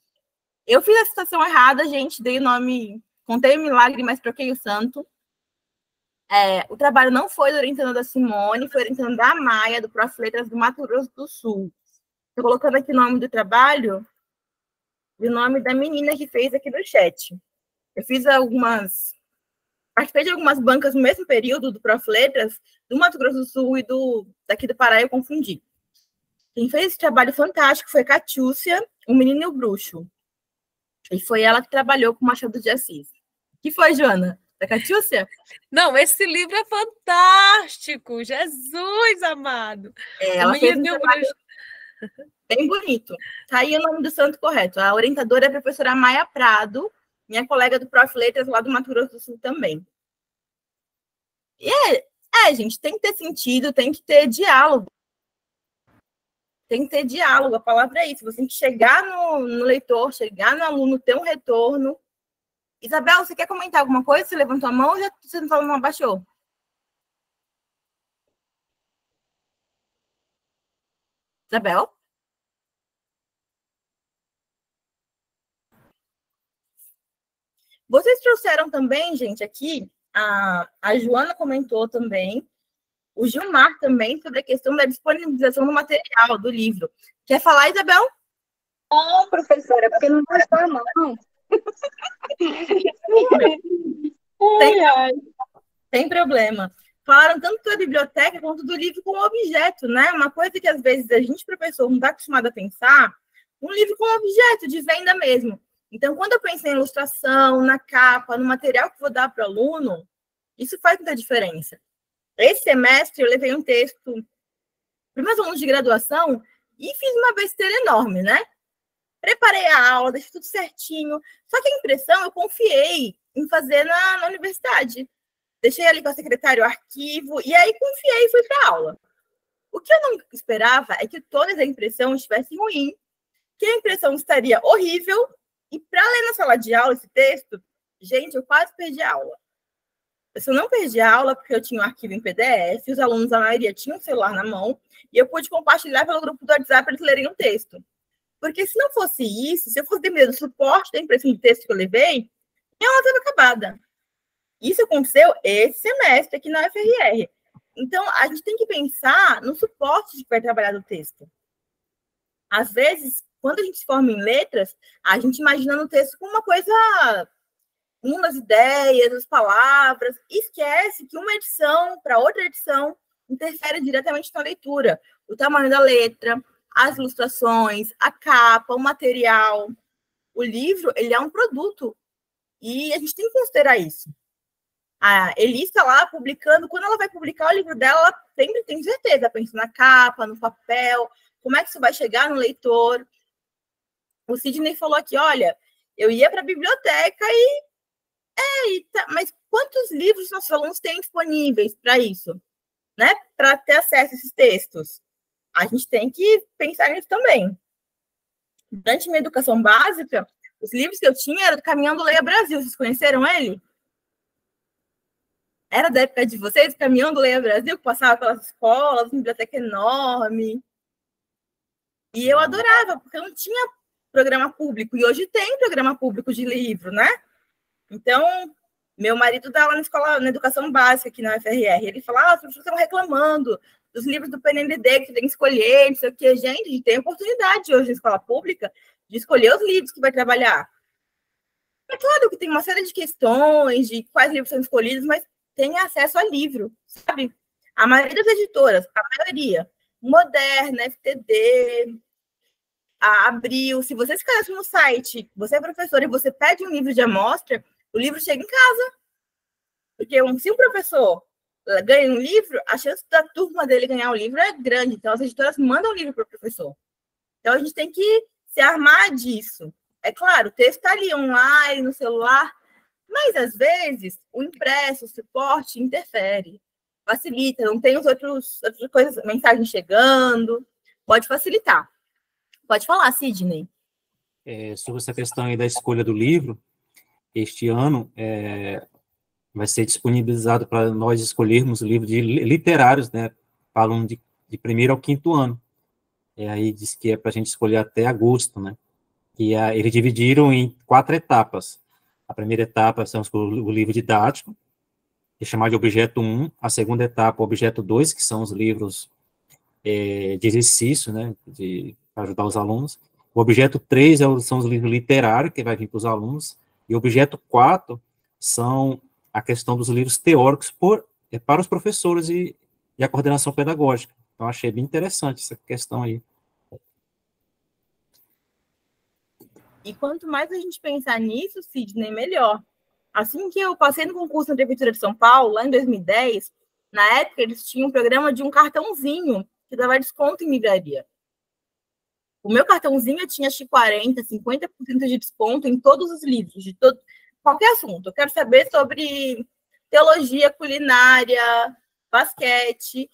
Speaker 1: Eu fiz a citação errada, gente, dei o nome, contei o milagre, mas troquei o santo. O trabalho não foi do orientando da Simone, foi orientando da Maia, do Prof. Letras do Mato Grosso do Sul. Estou colocando aqui o nome do trabalho e o nome da menina que fez aqui no chat. Eu fiz participei de algumas bancas no mesmo período do Prof. Letras, do Mato Grosso do Sul e daqui do Pará, eu confundi. Quem fez esse trabalho fantástico foi Catiúcia, o Menino e o Bruxo. E foi ela que trabalhou com Machado de Assis. Que foi, Joana? Da Catiúcia?
Speaker 3: Não, esse livro é fantástico! Jesus amado!
Speaker 1: Ela fez um trabalho bem bonito. Tá aí o nome do santo correto. A orientadora é a professora Maia Prado, minha colega do Prof. Letras lá do Mato Grosso do Sul também. E gente, tem que ter sentido, tem que ter diálogo. Tem que ter diálogo, a palavra é isso. Você tem que chegar no leitor, chegar no aluno, ter um retorno. Isabel, você quer comentar alguma coisa? Você levantou a mão ou você não abaixou? Isabel? Vocês trouxeram também, gente, aqui, a Joana comentou também, o Gilmar também, sobre a questão da disponibilização do material, do livro. Quer falar, Isabel?
Speaker 6: Não, professora, porque não gostou a mão.
Speaker 1: Tem problema. Falaram tanto da biblioteca quanto do livro como objeto, né? Uma coisa que, às vezes, a gente, professor, não está acostumado a pensar, um livro como objeto de venda mesmo. Então, quando eu penso em ilustração, na capa, no material que vou dar para o aluno, isso faz muita diferença. Esse semestre, eu levei um texto para meus alunos de graduação e fiz uma besteira enorme, né? Preparei a aula, deixei tudo certinho. Só que a impressão eu confiei em fazer na universidade. Deixei ali com a secretária o arquivo e aí confiei e fui para a aula. O que eu não esperava é que todas as impressões estivessem ruins, que a impressão estaria horrível. E para ler na sala de aula esse texto, gente, eu quase perdi a aula. Eu só não perdi a aula porque eu tinha um arquivo em PDF, os alunos, a maioria, tinham o celular na mão, e eu pude compartilhar pelo grupo do WhatsApp para eles lerem o texto. Porque se não fosse isso, se eu fosse depender do suporte da impressão de texto que eu levei, minha aula estava acabada. Isso aconteceu esse semestre aqui na UFRR. Então, a gente tem que pensar no suporte de que vai trabalhar do texto. Às vezes, quando a gente se forma em letras, a gente imagina no texto como uma coisa, umas ideias, as palavras, e esquece que uma edição para outra edição interfere diretamente na leitura. O tamanho da letra, as ilustrações, a capa, o material. O livro, ele é um produto. E a gente tem que considerar isso. A Elis está lá publicando, quando ela vai publicar o livro dela, ela sempre tem certeza, pensa na capa, no papel, como é que isso vai chegar no leitor. O Sidney falou aqui, olha, eu ia para a biblioteca mas quantos livros nossos alunos têm disponíveis para isso? Né? Para ter acesso a esses textos? A gente tem que pensar nisso também. Durante minha educação básica, os livros que eu tinha eram do Caminhando Leia Brasil. Vocês conheceram ele? Era da época de vocês, Caminhando Leia Brasil, que passava pelas escolas, uma biblioteca enorme. E eu adorava, porque não tinha programa público. E hoje tem programa público de livro, né? Então, meu marido dá lá na escola, na educação básica aqui na UFRR. Ele fala, as pessoas estão reclamando dos livros do PNLD, que tem que escolher, não sei o quê. Gente, a gente tem oportunidade hoje na escola pública de escolher os livros que vai trabalhar. É claro que tem uma série de questões de quais livros são escolhidos, mas tem acesso a livro, sabe? A maioria das editoras, a maioria, Moderna, FTD, a Abril, se você se cadastra no site, você é professor e você pede um livro de amostra, o livro chega em casa. Porque se um professor ganha um livro, a chance da turma dele ganhar o livro é grande. Então, as editoras mandam o livro para o professor. Então, a gente tem que se armar disso. É claro, o texto está ali online, no celular, mas, às vezes, o impresso, o suporte interfere, facilita, não tem outras coisas, mensagem chegando, pode facilitar. Pode falar, Sidney.
Speaker 4: Sobre essa questão aí da escolha do livro, este ano vai ser disponibilizado para nós escolhermos livros literários, né, para aluno de primeiro ao quinto ano. Aí diz que é para a gente escolher até agosto, né? E eles dividiram em 4 etapas. A primeira etapa são o livro didático, que é chamado de objeto 1. A segunda etapa, o objeto 2, que são os livros de exercício, né, para ajudar os alunos. O objeto 3 são os livros literários, que vai vir para os alunos. E o objeto 4 são a questão dos livros teóricos para os professores e a coordenação pedagógica. Então, achei bem interessante essa questão aí.
Speaker 1: E quanto mais a gente pensar nisso, Sidney, melhor. Assim que eu passei no concurso na Prefeitura de São Paulo, lá em 2010, na época eles tinham um programa de um cartãozinho que dava desconto em livraria. O meu cartãozinho tinha, acho que 40%, 50% de desconto em todos os livros, de qualquer assunto. Eu quero saber sobre teologia, culinária, basquete,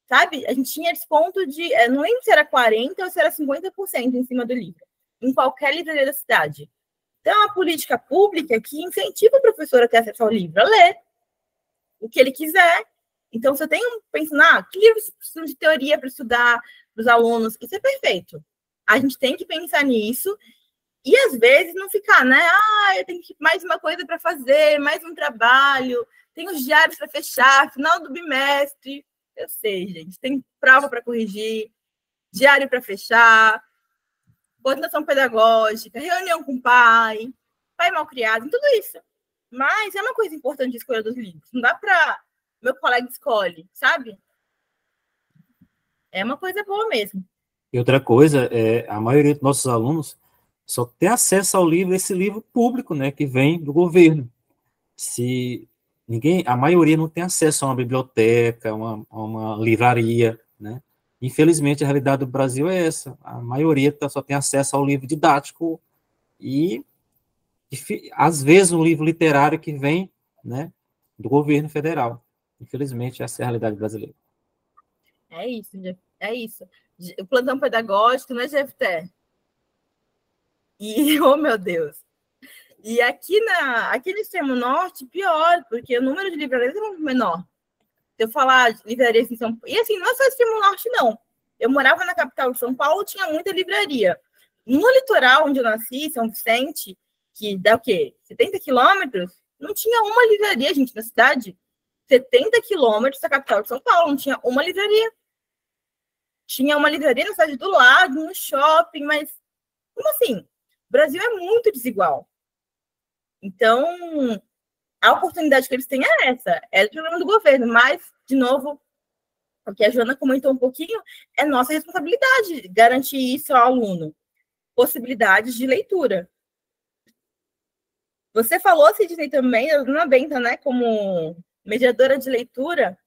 Speaker 1: sabe? A gente tinha desconto de, não lembro se era 40% ou se era 50% em cima do livro, em qualquer livraria da cidade. Então, é uma política pública que incentiva o professor a ter acesso ao livro, a ler o que ele quiser. Então, se eu tenho pensando, que livros precisam de teoria para estudar para os alunos, isso é perfeito. A gente tem que pensar nisso e, às vezes, não ficar, né? Eu tenho mais uma coisa para fazer, mais um trabalho, tem os diários para fechar, final do bimestre. Eu sei, gente, tem prova para corrigir, diário para fechar, coordenação pedagógica, reunião com o pai mal criado, tudo isso. Mas é uma coisa importante a escolha dos livros. Não dá para meu colega escolhe, sabe? É uma coisa boa mesmo.
Speaker 4: E outra coisa, a maioria dos nossos alunos só tem acesso ao livro, esse livro público, né, que vem do governo. A maioria não tem acesso a uma biblioteca, a uma livraria, né? Infelizmente, a realidade do Brasil é essa. A maioria só tem acesso ao livro didático e às vezes, um livro literário que vem, né, do governo federal. Infelizmente, essa é a realidade brasileira.
Speaker 1: É isso, é isso. O plantão pedagógico, né, Jefté? E, oh, meu Deus. E aqui no extremo norte, pior, porque o número de livrarias é muito menor. Se eu falar de livrarias em São Paulo... E, assim, não é só extremo norte, não. Eu morava na capital de São Paulo, tinha muita livraria. No litoral onde eu nasci, São Vicente, que dá o quê? 70 quilômetros, não tinha uma livraria, gente, na cidade. 70 quilômetros da capital de São Paulo, não tinha uma livraria. Tinha uma livraria na cidade do lado, no shopping, mas como assim? O Brasil é muito desigual. Então, a oportunidade que eles têm é essa, é do programa do governo, mas, de novo, o que a Joana comentou um pouquinho, é nossa responsabilidade garantir isso ao aluno. Possibilidades de leitura. Você falou, Sidney, também, a Dona Benta, né, como mediadora de leitura,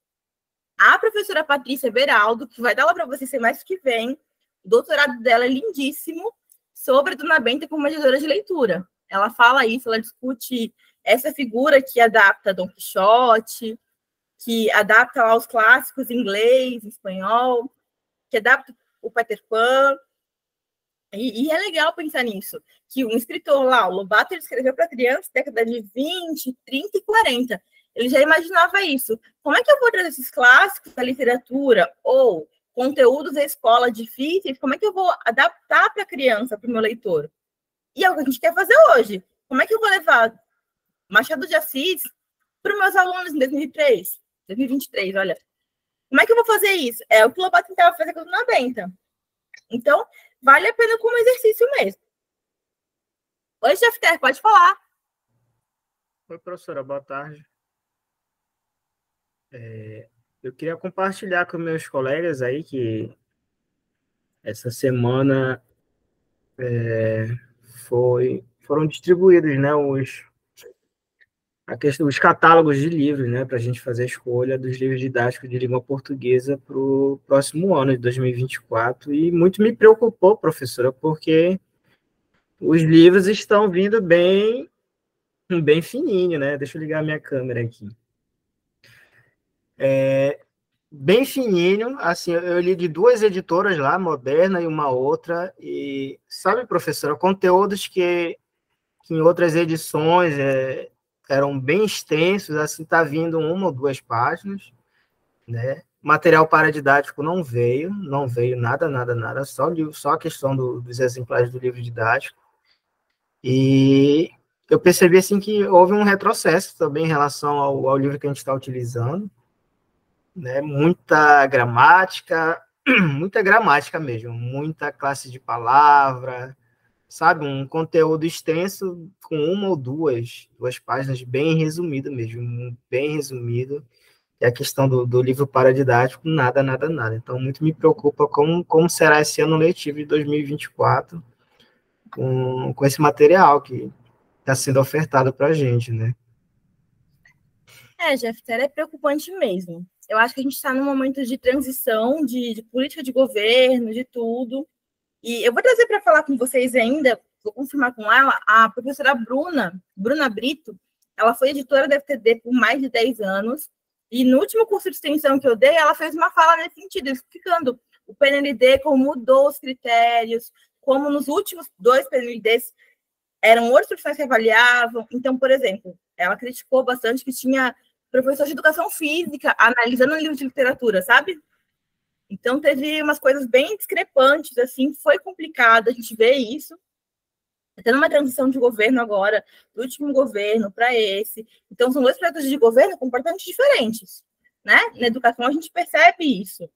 Speaker 1: a professora Patrícia Beraldo, que vai dar aula para você semestre que vem, o doutorado dela é lindíssimo, sobre a Dona Benta como mediadora de leitura. Ela fala isso, ela discute essa figura que adapta Dom Quixote, que adapta aos clássicos em inglês, em espanhol, que adapta o Peter Pan. E é legal pensar nisso, que um escritor lá, o Lobato, ele escreveu para crianças na década de 20, 30 e 40. Ele já imaginava isso. Como é que eu vou trazer esses clássicos da literatura ou conteúdos da escola difíceis, como é que eu vou adaptar para a criança, para o meu leitor? E é o que a gente quer fazer hoje. Como é que eu vou levar Machado de Assis para os meus alunos em 2023, olha. Como é que eu vou fazer isso? É o que o Lobato tentava fazer com a Dona Benta. Então, vale a pena como exercício mesmo. Oi, Jefter, pode falar.
Speaker 7: Oi, professora, boa tarde. Eu queria compartilhar com meus colegas aí que essa semana foram distribuídos, né, os catálogos de livros, né, para a gente fazer a escolha dos livros didáticos de língua portuguesa para o próximo ano, de 2024. E muito me preocupou, professora, porque os livros estão vindo bem fininho, né? Deixa eu ligar a minha câmera aqui. Bem fininho, assim, eu li de duas editoras lá, Moderna e uma outra, e sabe, professora, conteúdos que em outras edições eram bem extensos, assim, tá vindo uma ou duas páginas, né? Material paradidático não veio nada, só a questão dos exemplares do livro didático. E eu percebi, assim, que houve um retrocesso também em relação ao livro que a gente está utilizando, né? Muita gramática mesmo, muita classe de palavra, sabe, um conteúdo extenso com uma ou duas páginas, bem resumido mesmo, bem resumido, e a questão do livro paradidático, nada. Então, muito me preocupa como será esse ano letivo de 2024 com esse material que está sendo ofertado para a gente, né?
Speaker 1: Jefter, é preocupante mesmo. Eu acho que a gente está num momento de transição, de política de governo, de tudo. E eu vou trazer para falar com vocês ainda, vou confirmar com ela, a professora Bruna Brito. Ela foi editora da FTD por mais de 10 anos, e no último curso de extensão que eu dei, ela fez uma fala nesse sentido, explicando o PNLD, como mudou os critérios, como nos últimos 2 PNLDs eram outras profissões que avaliavam. Então, por exemplo, ela criticou bastante que tinha professor de educação física analisando livro de literatura, sabe? Então, teve umas coisas bem discrepantes, assim, foi complicado a gente ver isso. Está tendo uma transição de governo agora, do último governo para esse. Então, são 2 projetos de governo completamente diferentes, né? Na educação, a gente percebe isso.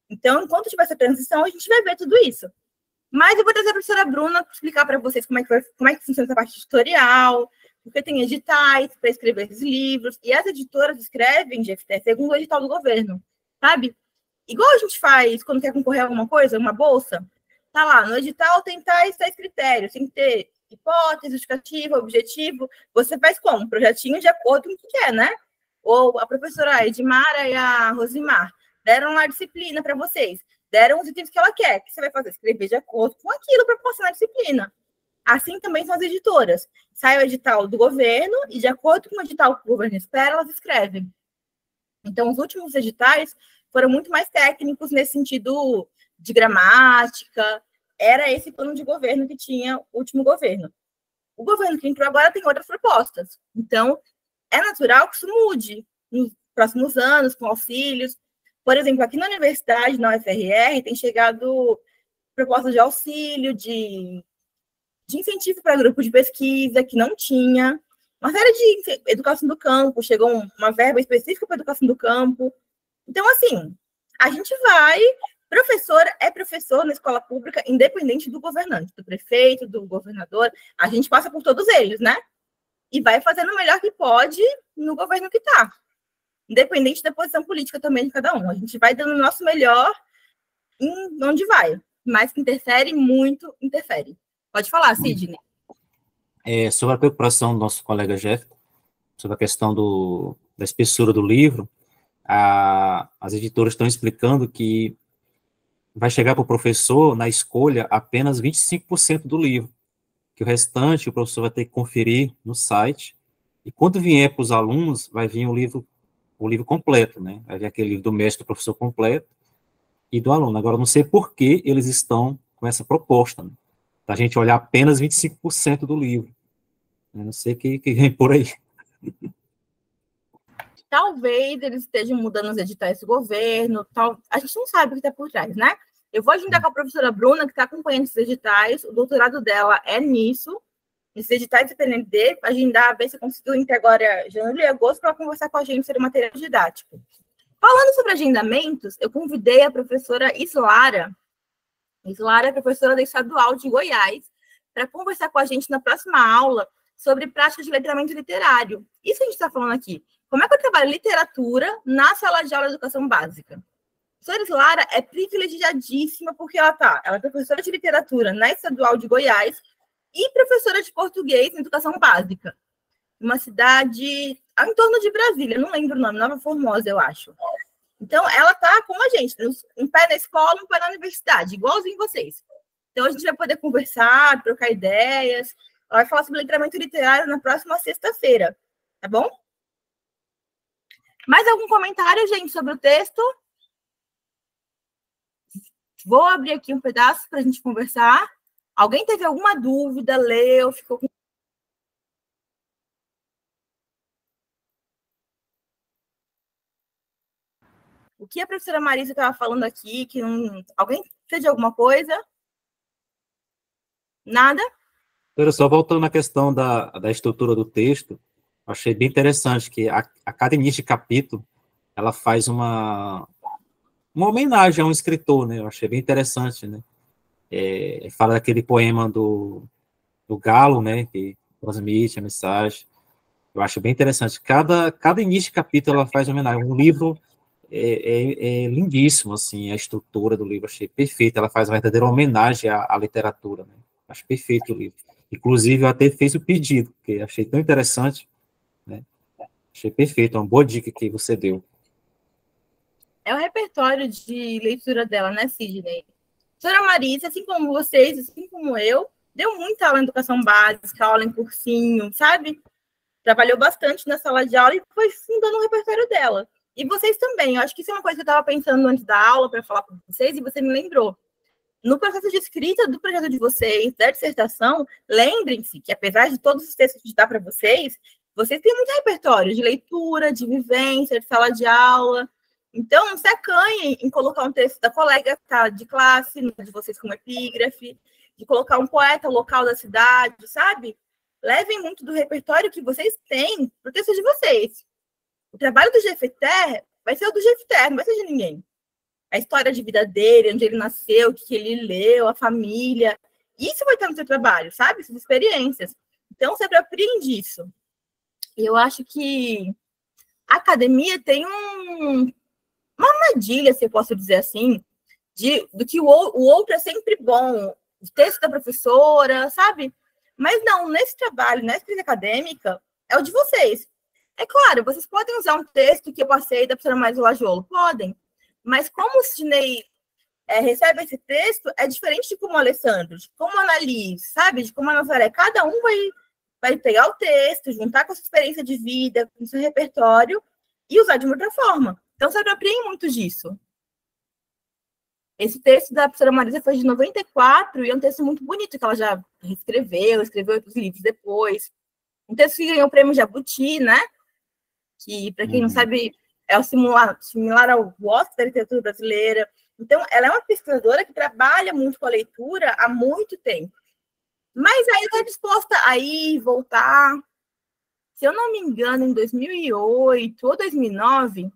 Speaker 1: Então, enquanto tiver essa transição, a gente vai ver tudo isso. Mas eu vou trazer a professora Bruna para explicar para vocês como é que funciona essa parte editorial, porque tem editais para escrever esses livros, e as editoras escrevem, GFT, segundo o edital do governo, sabe? Igual a gente faz quando quer concorrer a alguma coisa, uma bolsa, tá lá, no edital tem tais critérios, tem que ter hipótese, justificativa, objetivo, você faz como? Um projetinho de acordo com o que quer, né? Ou a professora Edmara e a Rosimar deram lá a disciplina para vocês, deram os itens que ela quer, que você vai fazer? Escrever de acordo com aquilo para passar na disciplina. Assim também são as editoras. Sai o edital do governo e, de acordo com o edital que o governo espera, elas escrevem. Então, os últimos editais foram muito mais técnicos nesse sentido de gramática. Era esse plano de governo que tinha o último governo. O governo que entrou agora tem outras propostas. Então, é natural que isso mude nos próximos anos, com auxílios. Por exemplo, aqui na universidade, na UFRR, tem chegado propostas de auxílio, de de incentivo para grupo de pesquisa, que não tinha, uma série de educação do campo, chegou uma verba específica para educação do campo. Então, assim, a gente vai... Professor é professor na escola pública, independente do governante, do prefeito, do governador, a gente passa por todos eles, né? E vai fazendo o melhor que pode no governo que está, independente da posição política também de cada um. A gente vai dando o nosso melhor em onde vai, mas que interfere muito, interfere. Pode falar, Sidney.
Speaker 4: Sobre a preocupação do nosso colega Jeff, sobre a questão da espessura do livro, as editoras estão explicando que vai chegar para o professor, na escolha, apenas 25% do livro, que o restante o professor vai ter que conferir no site, e quando vier para os alunos, vai vir o livro completo, né? Vai vir aquele livro do mestre, do professor completo, e do aluno. Agora, eu não sei por que eles estão com essa proposta, né? Da gente olhar apenas 25% do livro. Eu não sei o que vem por aí.
Speaker 1: Talvez eles estejam mudando os editais do governo, a gente não sabe o que está por trás, né? Eu vou agendar com a professora Bruna, que está acompanhando esses editais, o doutorado dela é nisso, esses editais dependendo dele, agendar, ver se eu consigo entre agora janeiro e agosto para conversar com a gente sobre o material didático. Falando sobre agendamentos, eu convidei a professora Islara é professora da Estadual de Goiás, para conversar com a gente na próxima aula sobre práticas de letramento literário. Isso a gente está falando aqui. Como é que eu trabalho literatura na sala de aula de educação básica? A professora Islara é privilegiadíssima porque ela é professora de literatura na Estadual de Goiás e professora de português em educação básica. Uma cidade em torno de Brasília, não lembro o nome, Nova Formosa, eu acho. Então, ela está com a gente, um pé na escola, um pé na universidade, igualzinho vocês. Então, a gente vai poder conversar, trocar ideias. Ela vai falar sobre letramento literário na próxima sexta-feira, tá bom? Mais algum comentário, gente, sobre o texto? Vou abrir aqui um pedaço para a gente conversar. Alguém teve alguma dúvida, leu, ficou com... O que a professora Marisa estava falando aqui, que não... Alguém fez de alguma coisa? Nada?
Speaker 4: Só voltando à questão da estrutura do texto, achei bem interessante que a cada início de capítulo, ela faz uma homenagem a um escritor, né? Eu achei bem interessante, né? Fala daquele poema do Galo, né? Que transmite a mensagem. Eu acho bem interessante. Cada início de capítulo, ela faz uma homenagem. Um livro é lindíssimo, assim, a estrutura do livro, achei perfeita. Ela faz uma verdadeira homenagem à literatura, né? Acho perfeito o livro. Inclusive, eu até fiz o pedido, porque achei tão interessante, né? Achei perfeito, uma boa dica que você deu.
Speaker 1: É o repertório de leitura dela, né, Sidney? A professora Marisa, assim como vocês, assim como eu, deu muita aula em educação básica, aula em cursinho, sabe? Trabalhou bastante na sala de aula e foi fundando o repertório dela. E vocês também. Eu acho que isso é uma coisa que eu estava pensando antes da aula para falar com vocês e você me lembrou. No processo de escrita do projeto de vocês, da dissertação, lembrem-se que, apesar de todos os textos que dá para vocês, vocês têm muito repertório de leitura, de vivência, de sala de aula. Então, não se acanhem em colocar um texto da colega de classe, de vocês como epígrafe, de colocar um poeta local da cidade, sabe? Levem muito do repertório que vocês têm para o texto de vocês. O trabalho do Jefter vai ser o do Jefter, não vai ser de ninguém. A história de vida dele, onde ele nasceu, o que ele leu, a família. Isso vai estar no seu trabalho, sabe? Essas experiências. Então, se apropriem disso. Eu acho que a academia tem uma armadilha, se eu posso dizer assim, do que o outro é sempre bom. O texto da professora, sabe? Mas não, nesse trabalho, nessa escrita acadêmica, é o de vocês. É claro, vocês podem usar um texto que eu passei da professora Marisa Lajolo, podem. Mas como o Sidney recebe esse texto, é diferente de como o Alessandro, de como a Annalise, sabe? De como a Nazaré. Cada um vai pegar o texto, juntar com a sua experiência de vida, com o seu repertório e usar de uma outra forma. Então, se apropriem muito disso. Esse texto da professora Marisa foi de 94 e é um texto muito bonito, que ela já escreveu outros livros depois. Um texto que ganhou o prêmio Jabuti, né? Que, para quem não sabe, é o similar ao Oscar da literatura brasileira. Então, ela é uma pesquisadora que trabalha muito com a leitura há muito tempo. Mas aí eu estou disposta a ir, voltar. Se eu não me engano, em 2008 ou 2009, a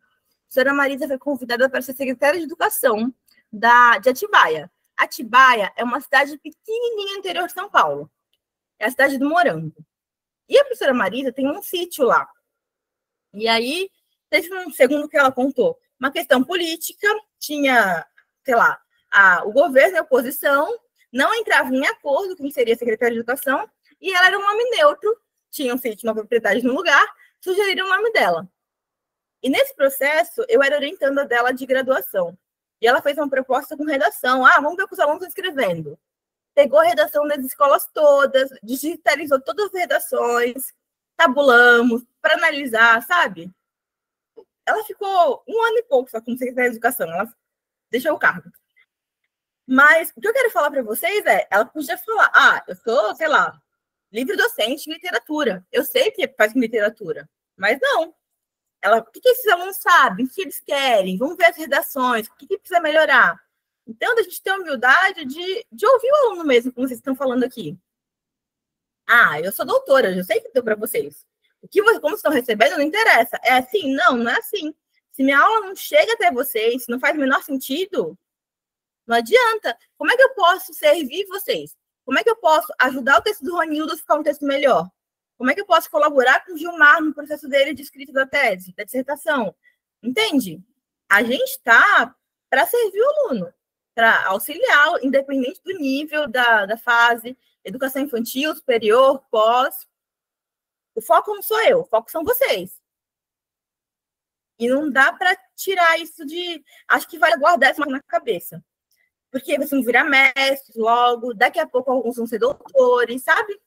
Speaker 1: senhora Marisa foi convidada para ser secretária de Educação de Atibaia. Atibaia é uma cidade pequenininha no interior de São Paulo. É a cidade do Morango. E a professora Marisa tem um sítio lá. E aí, teve segundo o que ela contou, uma questão política, tinha, sei lá, o governo e a oposição, não entravam em acordo quem seria secretária de Educação, e ela era um nome neutro, tinha um sítio, uma propriedade no lugar, sugeriram o nome dela. E nesse processo, eu era orientanda dela de graduação. E ela fez uma proposta com redação. Vamos ver o que os alunos estão escrevendo. Pegou a redação das escolas todas, digitalizou todas as redações, tabulamos para analisar, sabe? Ela ficou 1 ano e pouco só como secretária de Educação. Ela deixou o cargo. Mas o que eu quero falar para vocês ela podia falar, eu sou, sei lá, livre docente em literatura. Eu sei que faz com literatura, mas não. O que esses alunos sabem? O que eles querem? Vamos ver as redações. O que precisa melhorar? Então, a gente tem a humildade de ouvir o aluno mesmo, como vocês estão falando aqui. Eu sou doutora, eu sei que deu para vocês. Como vocês estão recebendo, não interessa. É assim? Não, não é assim. Se minha aula não chega até vocês, se não faz o menor sentido, não adianta. Como é que eu posso servir vocês? Como é que eu posso ajudar o texto do Ronildo a ficar um texto melhor? Como é que eu posso colaborar com o Gilmar no processo dele de escrita da tese, da dissertação? Entende? A gente está para servir o aluno, para auxiliá-lo, independente do nível da fase, educação infantil, superior, pós. O foco não sou eu, o foco são vocês. E não dá para tirar isso de... Acho que vai guardar isso na cabeça. Porque vocês vão virar mestres logo, daqui a pouco alguns vão ser doutores, sabe?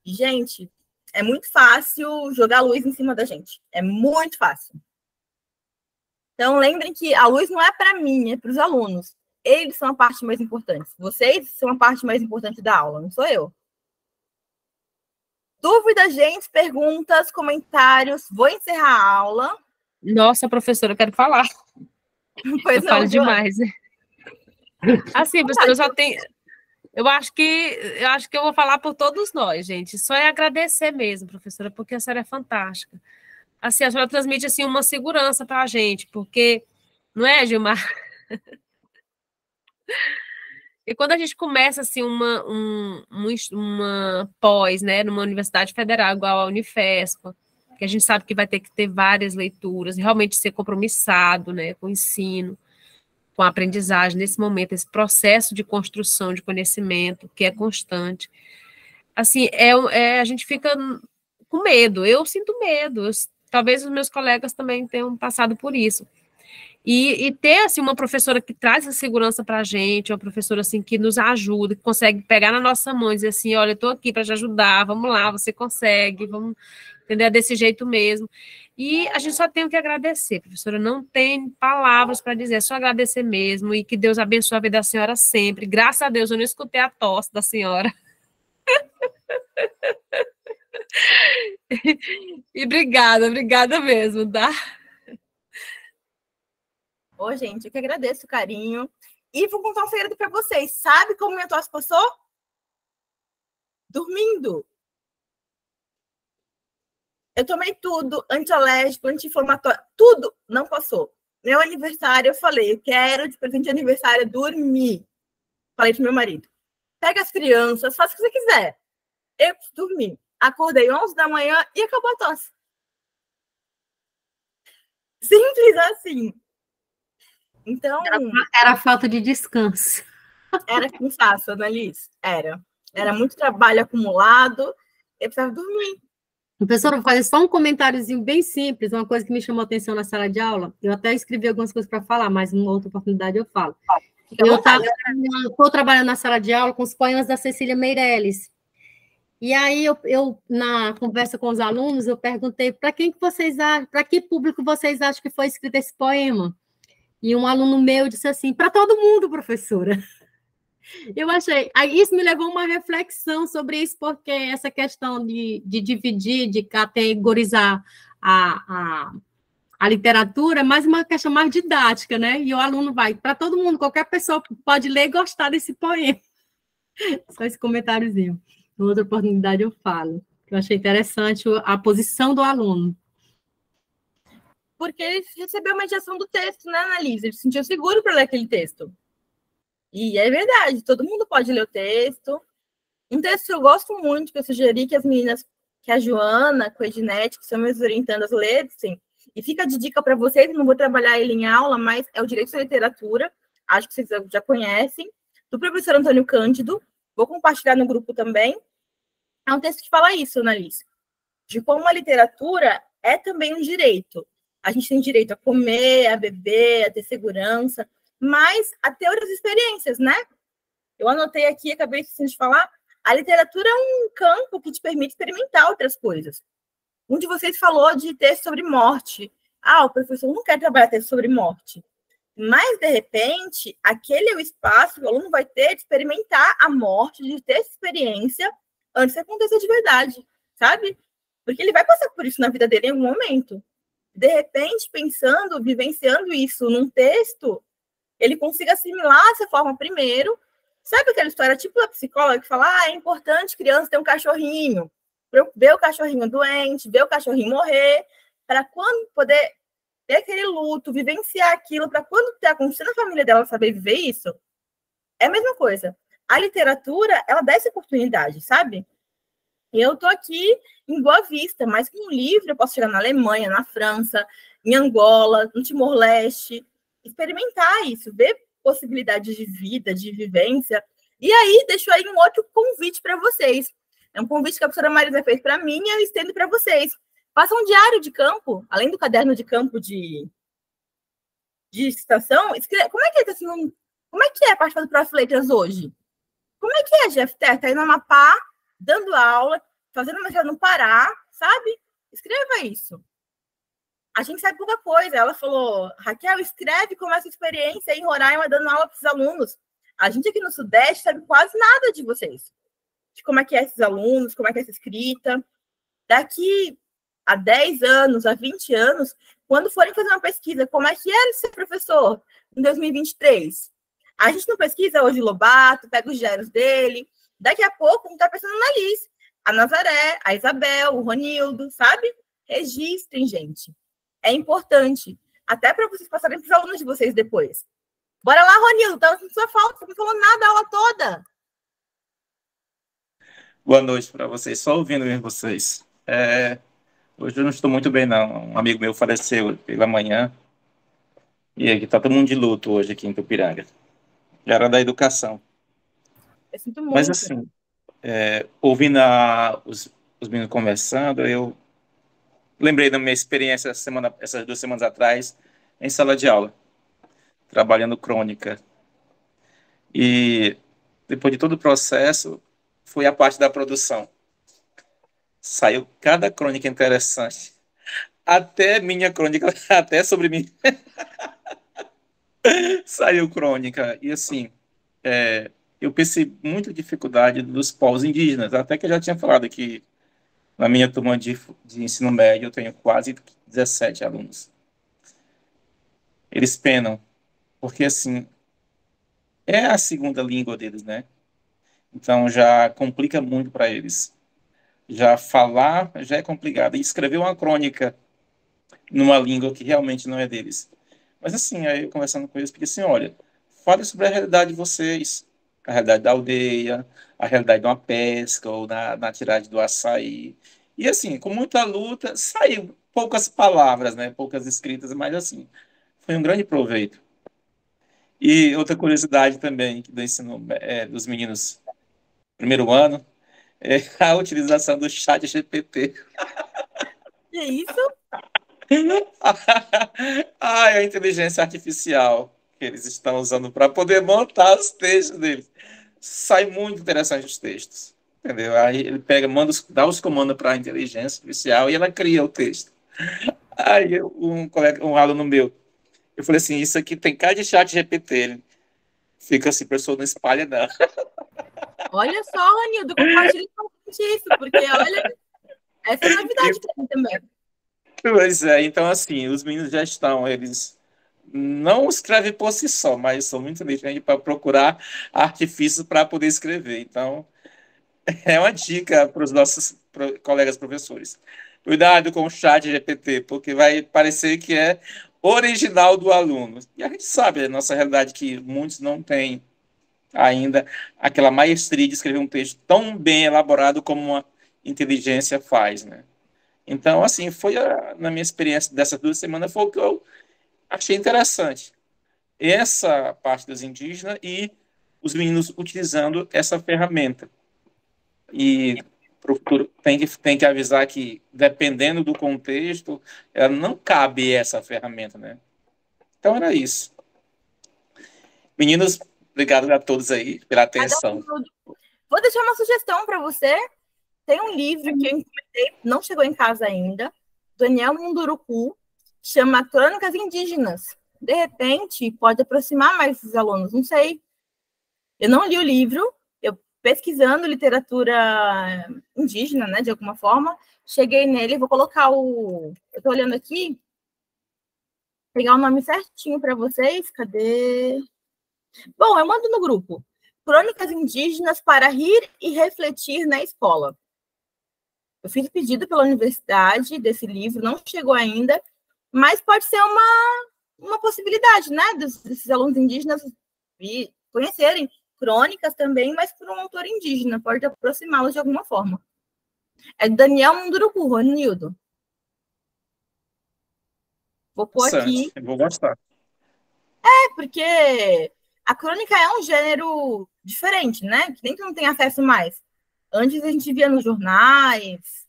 Speaker 1: E, gente, é muito fácil jogar luz em cima da gente. É muito fácil. Então, lembrem que a luz não é para mim, é para os alunos. Eles são a parte mais importante. Vocês são a parte mais importante da aula, não sou eu. Dúvidas, gente, perguntas, comentários. Vou encerrar a aula.
Speaker 3: Nossa, professora, eu quero falar.
Speaker 1: Pois
Speaker 3: eu falo demais. Assim, professora, eu só tenho... Eu acho que eu vou falar por todos nós, gente. Só é agradecer mesmo, professora, porque a senhora é fantástica. Assim, a senhora transmite assim, uma segurança para a gente, porque, não é, Gilmar? E quando a gente começa assim, uma pós, né, numa universidade federal, igual a Unifespa, que a gente sabe que vai ter que ter várias leituras, realmente ser compromissado, né, com o ensino, com a aprendizagem, nesse momento, esse processo de construção de conhecimento, que é constante. Assim, a gente fica com medo, eu sinto medo, talvez os meus colegas também tenham passado por isso. E ter, assim, uma professora que traz essa segurança para a gente, uma professora, assim, que nos ajuda, que consegue pegar na nossa mão e dizer assim, olha, eu estou aqui para te ajudar, vamos lá, você consegue, vamos, entender, desse jeito mesmo. E a gente só tem que agradecer, professora, não tem palavras para dizer, é só agradecer mesmo, e que Deus abençoe a vida da senhora sempre. Graças a Deus, eu não escutei a tosse da senhora. E obrigada mesmo, tá?
Speaker 1: Ô, gente, eu que agradeço o carinho. E vou contar um segredo para vocês. Sabe como minha tosse passou? Dormindo. Eu tomei tudo, antialérgico, anti-inflamatório, tudo, não passou. Meu aniversário, eu falei, eu quero de presente de aniversário dormir. Falei pro meu marido, pega as crianças, faça o que você quiser. Eu dormi. Acordei 11 da manhã e acabou a tosse. Simples assim. Então...
Speaker 8: Era falta de descanso.
Speaker 1: Era cansaço, Annalise. Era muito trabalho acumulado. Eu precisava dormir.
Speaker 8: Professora, vou fazer só um comentáriozinho bem simples, uma coisa que me chamou a atenção na sala de aula. Eu até escrevi algumas coisas para falar, mas numa outra oportunidade eu falo. Eu estou trabalhando na sala de aula com os poemas da Cecília Meirelles. E aí, eu na conversa com os alunos, eu perguntei para que público vocês acham que foi escrito esse poema? E um aluno meu disse assim, para todo mundo, professora. Eu achei... Aí isso me levou a uma reflexão sobre isso, porque essa questão de dividir, de categorizar a literatura é mais uma questão mais didática, né? E o aluno vai para todo mundo, qualquer pessoa pode ler e gostar desse poema. Só esse comentáriozinho. Em outra oportunidade eu falo. Eu achei interessante a posição do aluno.
Speaker 1: Porque ele recebeu a mediação do texto, né, Annalise? Ele se sentiu seguro para ler aquele texto. E é verdade, todo mundo pode ler o texto. Um texto que eu gosto muito, que eu sugeri que as meninas, que a Joana, com a Ednete, que são meus orientandas, lessem, e fica de dica para vocês, não vou trabalhar ele em aula, mas é o Direito à Literatura, acho que vocês já conhecem, do professor Antônio Cândido, vou compartilhar no grupo também. É um texto que fala isso, Annalise, de como a literatura é também um direito. A gente tem direito a comer, a beber, a ter segurança, mas a ter outras experiências, né? Eu anotei aqui, acabei de falar, a literatura é um campo que te permite experimentar outras coisas. Um de vocês falou de texto sobre morte. O professor não quer trabalhar texto sobre morte. Mas, de repente, aquele é o espaço que o aluno vai ter de experimentar a morte, de ter essa experiência antes que aconteça de verdade, sabe? Porque ele vai passar por isso na vida dele em algum momento. De repente, pensando, vivenciando isso num texto, ele consiga assimilar essa forma primeiro. Sabe aquela história tipo da psicóloga que fala, é importante criança ter um cachorrinho, para ver o cachorrinho doente, ver o cachorrinho morrer, para quando poder ter aquele luto, vivenciar aquilo, para quando ter acontecido na família dela saber viver isso, é a mesma coisa. A literatura, ela dá essa oportunidade, sabe? Eu estou aqui em Boa Vista, mas com um livro eu posso chegar na Alemanha, na França, em Angola, no Timor-Leste, experimentar isso, ver possibilidades de vida, de vivência. E aí, deixo aí um outro convite para vocês. É um convite que a professora Marisa fez para mim e eu estendo para vocês. Façam um diário de campo, além do caderno de campo de citação. Como é que é, como é que é a parte do Prof. Letras hoje? Como é que é, Jeff Ter? Está aí no Amapá, dando aula, fazendo mestrado no Pará, sabe? Escreva isso. A gente sabe pouca coisa. Ela falou, Raquel, escreve como essa experiência aí em Roraima, dando aula para os alunos. A gente aqui no Sudeste sabe quase nada de vocês. De como é que é esses alunos, como é que é essa escrita. Daqui a 10 anos, a 20 anos, quando forem fazer uma pesquisa, como é que era ser professor em 2023? A gente não pesquisa hoje Lobato, pega os diários dele. Daqui a pouco, não está pensando na Liz, a Nazaré, a Isabel, o Ronildo, sabe? Registrem, gente. É importante. Até para vocês passarem para os alunos de vocês depois. Bora lá, Ronildo. Estava com sua falta. Você não falou nada a aula toda.
Speaker 9: Boa noite para vocês. Só ouvindo vocês. Hoje eu não estou muito bem, não. Um amigo meu faleceu pela manhã. E aqui está todo mundo de luto hoje aqui em Tupiranga. Era da educação.
Speaker 1: Eu sinto muito.
Speaker 9: Mas assim, ouvindo os meninos conversando, eu lembrei da minha experiência essas 2 semanas atrás, em sala de aula, trabalhando crônica. E depois de todo o processo, foi a parte da produção. Saiu cada crônica interessante. Até minha crônica, até sobre mim. Saiu crônica. E assim, eu percebi muita dificuldade dos povos indígenas. Até que eu já tinha falado que na minha turma de ensino médio eu tenho quase 17 alunos. Eles penam, porque assim, é a segunda língua deles, né? Então já complica muito para eles. Já falar já é complicado. E escrever uma crônica numa língua que realmente não é deles. Mas assim, aí eu conversando com eles, porque assim, olha, fale sobre a realidade de vocês, a realidade da aldeia, a realidade de uma pesca ou na tiragem do açaí. E assim, com muita luta, saiu poucas palavras, né? Poucas escritas, mas assim, foi um grande proveito. E outra curiosidade também do ensino dos meninos primeiro ano é a utilização do chat GPT.
Speaker 1: Que isso?
Speaker 9: A inteligência artificial que eles estão usando para poder montar os textos deles. Sai muito interessante os textos, entendeu? Aí ele pega, dá os comandos para a inteligência artificial e ela cria o texto. Aí um aluno meu, eu falei assim, isso aqui tem cara de chat GPT. Ele fica assim, pessoa não espalha não.
Speaker 1: Olha só, Ronildo, compartilha com a gente isso, porque olha, essa é novidade para mim também.
Speaker 9: Pois é, então assim, os meninos já estão, eles não escreve por si só, mas são muito inteligentes para procurar artifícios para poder escrever. Então, é uma dica para os nossos colegas professores. Cuidado com o chat GPT, porque vai parecer que é original do aluno. E a gente sabe, a nossa realidade, que muitos não têm ainda aquela maestria de escrever um texto tão bem elaborado como uma inteligência faz, né? Então, assim, na minha experiência dessas 2 semanas, foi o que eu achei interessante. Essa parte dos indígenas e os meninos utilizando essa ferramenta. E para o futuro tem que avisar que, dependendo do contexto, ela não cabe essa ferramenta, né? Então, era isso. Meninos, obrigado a todos aí pela atenção.
Speaker 1: Vou deixar uma sugestão para você. Tem um livro que eu encomendei, não chegou em casa ainda, Daniel Munduruku, chama Crônicas Indígenas. De repente, pode aproximar mais os alunos, não sei. Eu não li o livro, eu pesquisando literatura indígena, né, de alguma forma, cheguei nele, vou colocar eu estou olhando aqui, pegar o nome certinho para vocês, cadê? Bom, eu mando no grupo. Crônicas Indígenas para rir e refletir na escola. Eu fiz pedido pela universidade desse livro, não chegou ainda, mas pode ser uma possibilidade, né, desses alunos indígenas conhecerem crônicas também, mas por um autor indígena, pode aproximá-los de alguma forma. É Daniel Munduruku, Ronildo. Vou pôr aqui.
Speaker 9: Eu vou gostar.
Speaker 1: Porque a crônica é um gênero diferente, né, que nem que não tem acesso mais. Antes a gente via nos jornais.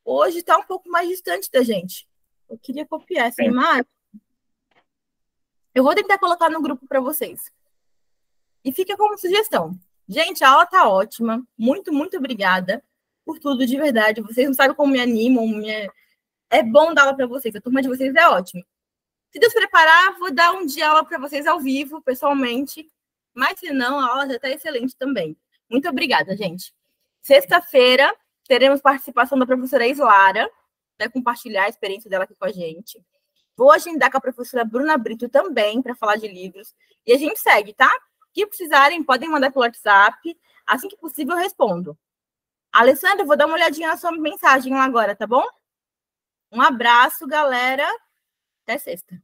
Speaker 1: Hoje está um pouco mais distante da gente. Eu queria copiar essa imagem. Eu vou tentar colocar no grupo para vocês. E fica como sugestão. Gente, a aula está ótima. Muito, muito obrigada por tudo, de verdade. Vocês não sabem como me animam. É bom dar aula para vocês. A turma de vocês é ótima. Se Deus preparar, vou dar um dia aula para vocês ao vivo, pessoalmente. Mas, se não, a aula já está excelente também. Muito obrigada, gente. Sexta-feira, teremos participação da professora Islara, vai compartilhar a experiência dela aqui com a gente. Vou agendar com a professora Bruna Brito também, para falar de livros. E a gente segue, tá? O que precisarem, podem mandar pelo WhatsApp. Assim que possível, eu respondo. Alessandra, eu vou dar uma olhadinha na sua mensagem lá agora, tá bom? Um abraço, galera. Até sexta.